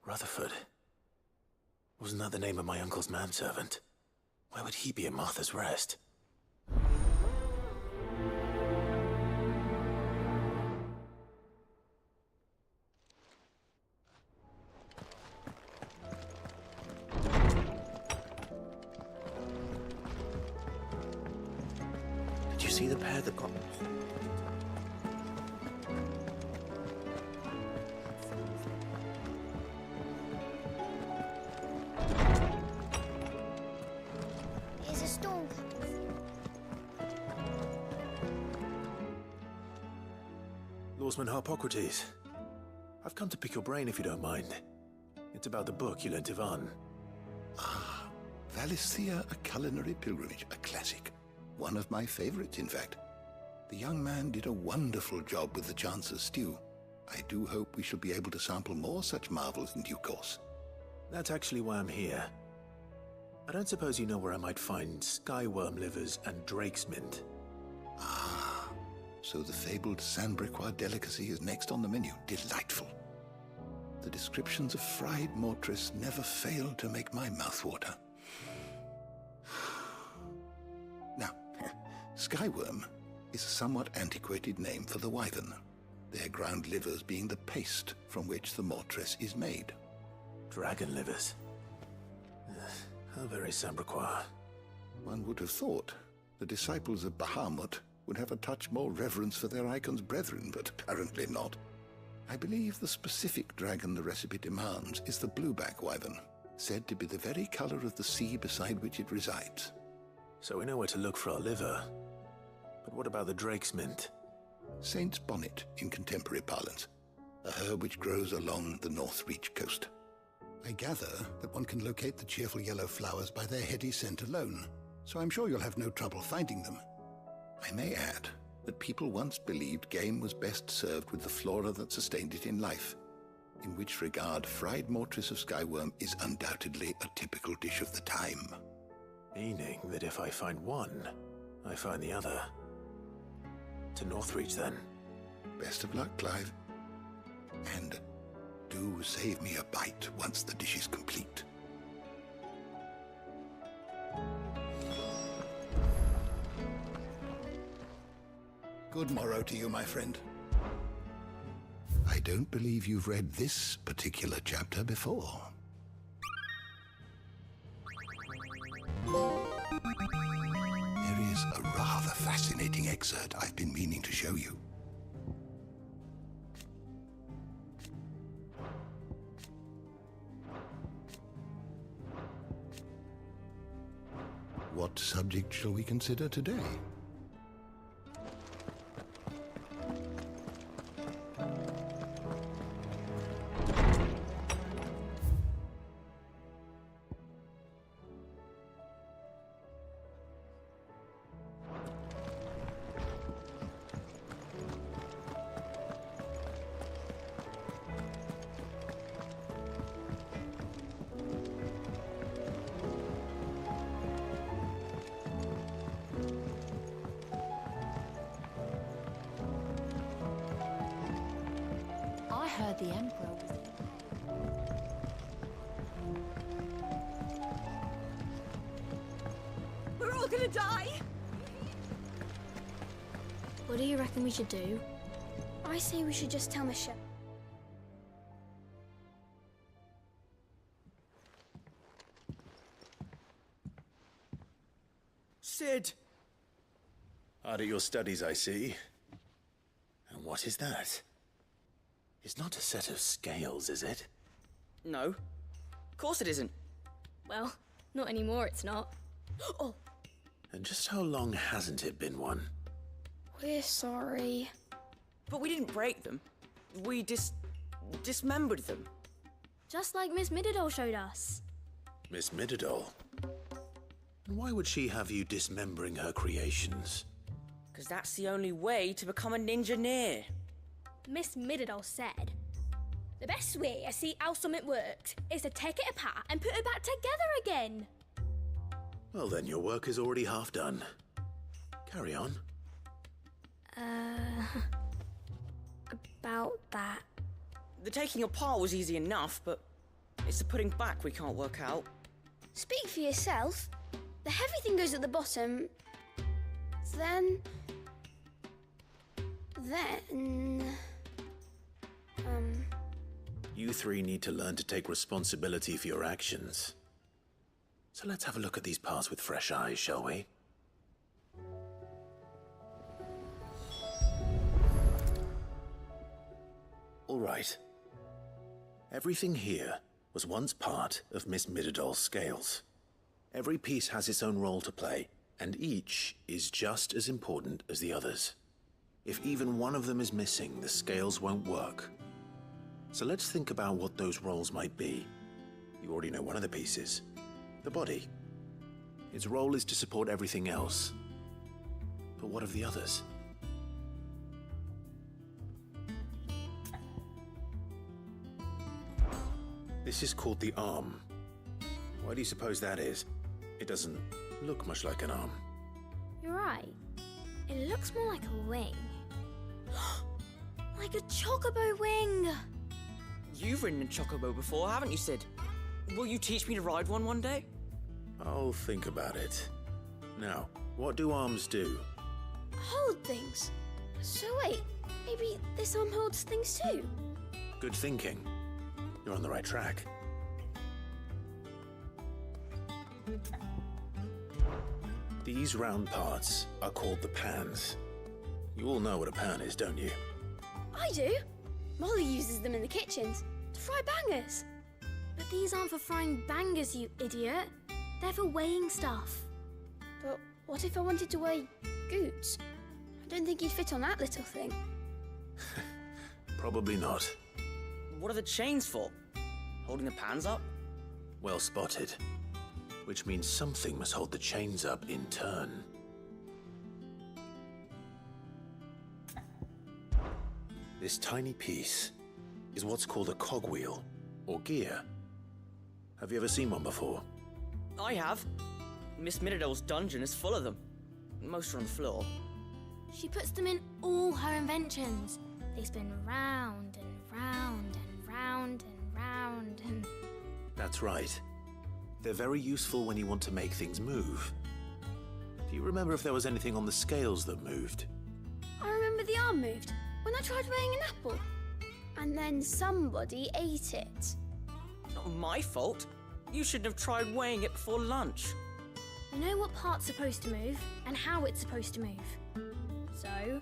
Rutherford. Wasn't that the name of my uncle's manservant? Why would he be at Martha's Rest? Did you see the pair that got... Is a storm coming? Lawsman Harpocrates. I've come to pick your brain if you don't mind. It's about the book you lent Ivan. Ah, Valisthea, A Culinary Pilgrimage, a classic. One of my favorites, in fact. The young man did a wonderful job with the Chance's stew. I do hope we shall be able to sample more such marvels in due course. That's actually why I'm here. I don't suppose you know where I might find skyworm livers and drake's mint. Ah, so the fabled Sandbricois delicacy is next on the menu. Delightful. The descriptions of fried mortress never fail to make my mouth water. Now, skyworm is a somewhat antiquated name for the wyvern, their ground livers being the paste from which the mortress is made. Dragon livers. How very Sambraquois. One would have thought the disciples of Bahamut would have a touch more reverence for their icon's brethren, but apparently not. I believe the specific dragon the recipe demands is the blueback wyvern, said to be the very color of the sea beside which it resides. So we know where to look for our liver. But what about the drake's mint? Saint's bonnet in contemporary parlance, a herb which grows along the North Reach coast. I gather that one can locate the cheerful yellow flowers by their heady scent alone, so I'm sure you'll have no trouble finding them. I may add that people once believed game was best served with the flora that sustained it in life, in which regard fried mortress of skyworm is undoubtedly a typical dish of the time. Meaning that if I find one, I find the other. To Northreach, then. Best of luck, Clive. And do save me a bite once the dish is complete. Good morrow to you, my friend. I don't believe you've read this particular chapter before. There is a rather fascinating excerpt I've been meaning to show you. What subject shall we consider today? I heard the Emperor was... We're all gonna die! What do you reckon we should do? I say we should just tell Michelle. Sid! Hard at your studies, I see. And what is that? It's not a set of scales, is it? No. Of course it isn't. Well, not anymore, it's not. Oh! And just how long hasn't it been one? We're sorry. But we didn't break them. We dismembered them. Just like Miss Mididol showed us. Miss Mididol? And why would she have you dismembering her creations? Because that's the only way to become a ninja-neer. Miss Mididol said, the best way to see how something works is to take it apart and put it back together again. Well then, your work is already half done. Carry on. About that. The taking apart was easy enough, but it's the putting back we can't work out. Speak for yourself. The heavy thing goes at the bottom. Then... You three need to learn to take responsibility for your actions. So let's have a look at these parts with fresh eyes, shall we? All right. Everything here was once part of Miss Mididol's scales. Every piece has its own role to play, and each is just as important as the others. If even one of them is missing, the scales won't work. So let's think about what those roles might be. You already know one of the pieces. The body. Its role is to support everything else. But what of the others? This is called the arm. Why do you suppose that is? It doesn't look much like an arm. You're right. It looks more like a wing. Like a chocobo wing! You've ridden a chocobo before, haven't you, Sid? Will you teach me to ride one day? I'll think about it. Now, what do arms do? Hold things. So wait, maybe this arm holds things too? Good thinking. You're on the right track. These round parts are called the pans. You all know what a pan is, don't you? I do. Molly uses them in the kitchens to fry bangers. But these aren't for frying bangers, you idiot. They're for weighing stuff. But what if I wanted to weigh goods? I don't think you'd fit on that little thing. Probably not. What are the chains for? Holding the pans up? Well spotted. Which means something must hold the chains up in turn. This tiny piece is what's called a cogwheel, or gear. Have you ever seen one before? I have. Miss Middledale's dungeon is full of them. Most are on the floor. She puts them in all her inventions. They spin round and round and round and round and... That's right. They're very useful when you want to make things move. Do you remember if there was anything on the scales that moved? I remember the arm moved when I tried weighing an apple. And then somebody ate it. Not my fault. You shouldn't have tried weighing it before lunch. You know what part's supposed to move and how it's supposed to move. So,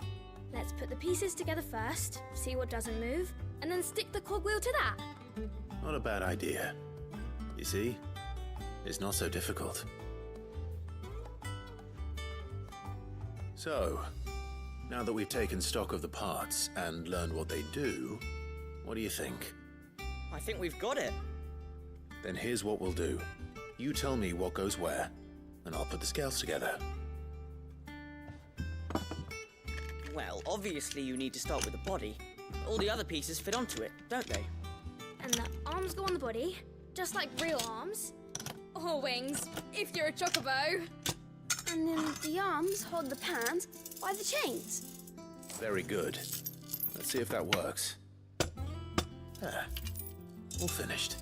let's put the pieces together first, see what doesn't move, and then stick the cogwheel to that. Not a bad idea. You see? It's not so difficult. So, now that we've taken stock of the parts and learned what they do, what do you think? I think we've got it. Then here's what we'll do. You tell me what goes where, and I'll put the scales together. Well, obviously you need to start with the body. All the other pieces fit onto it, don't they? And the arms go on the body, just like real arms. Or wings, if you're a chocobo. And then the arms hold the pans by the chains. Very good. Let's see if that works. Ah, all finished.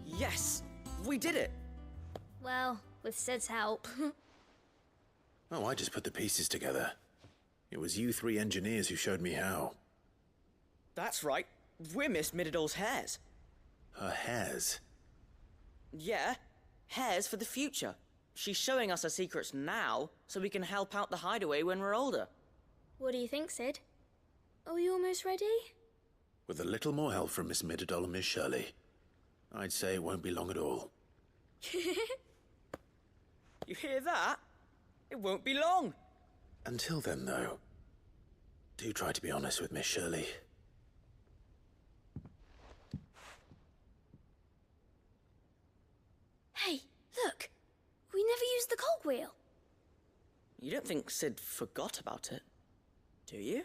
Yes! We did it! Well, with Sid's help. Oh, I just put the pieces together. It was you three engineers who showed me how. That's right. We're Miss Middledale's hares. Her hairs? Yeah, hares for the future. She's showing us her secrets now, so we can help out the hideaway when we're older. What do you think, Sid? Are we almost ready? With a little more help from Miss Middledale and Miss Shirley, I'd say it won't be long at all. You hear that? It won't be long. Until then, though, do try to be honest with Miss Shirley. Hey, look! We never used the cogwheel. You don't think Sid forgot about it, do you?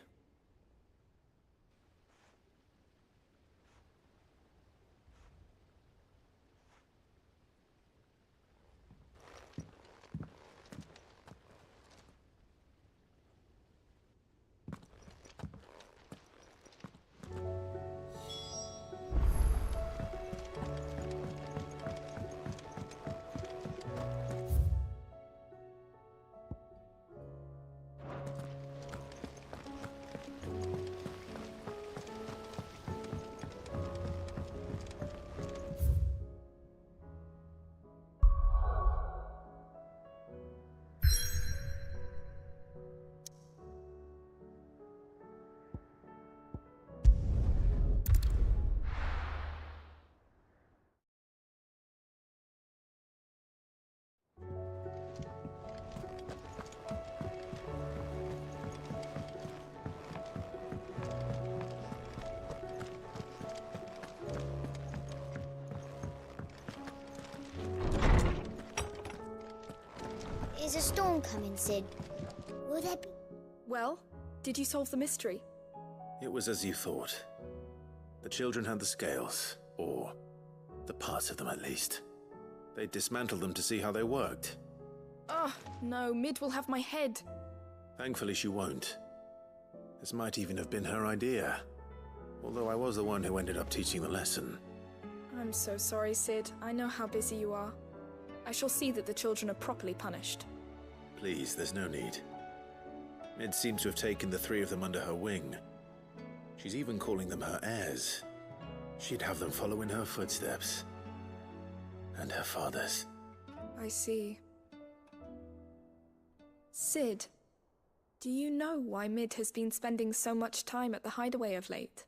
Is a storm coming, Sid? Will there be... Well, did you solve the mystery? It was as you thought. The children had the scales, or the parts of them at least. They dismantled them to see how they worked. Oh, no, Mid will have my head. Thankfully she won't. This might even have been her idea. Although I was the one who ended up teaching the lesson. I'm so sorry, Sid. I know how busy you are. I shall see that the children are properly punished. Please, there's no need. Mid seems to have taken the three of them under her wing. She's even calling them her heirs. She'd have them follow in her footsteps. And her father's. I see. Sid, do you know why Mid has been spending so much time at the hideaway of late?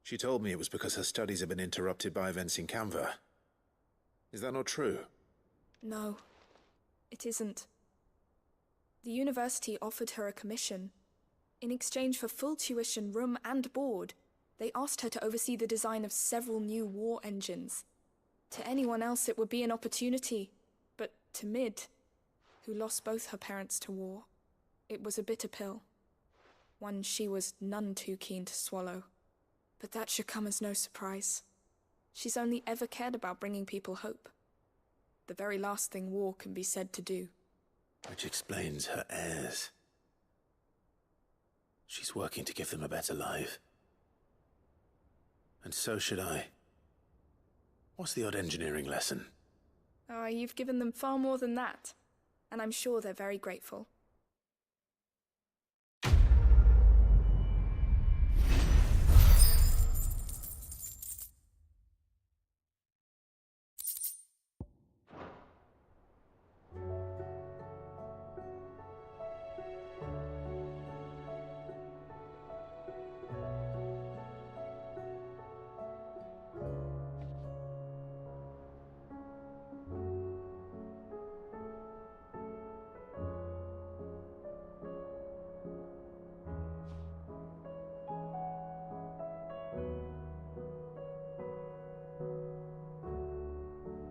She told me it was because her studies have been interrupted by events in Canva. Is that not true? No, it isn't. The university offered her a commission. In exchange for full tuition, room and board, they asked her to oversee the design of several new war engines. To anyone else it would be an opportunity, but to Mid, who lost both her parents to war, it was a bitter pill. One she was none too keen to swallow. But that should come as no surprise. She's only ever cared about bringing people hope. The very last thing war can be said to do. Which explains her heirs. She's working to give them a better life. And so should I. What's the odd engineering lesson? You've given them far more than that. And I'm sure they're very grateful.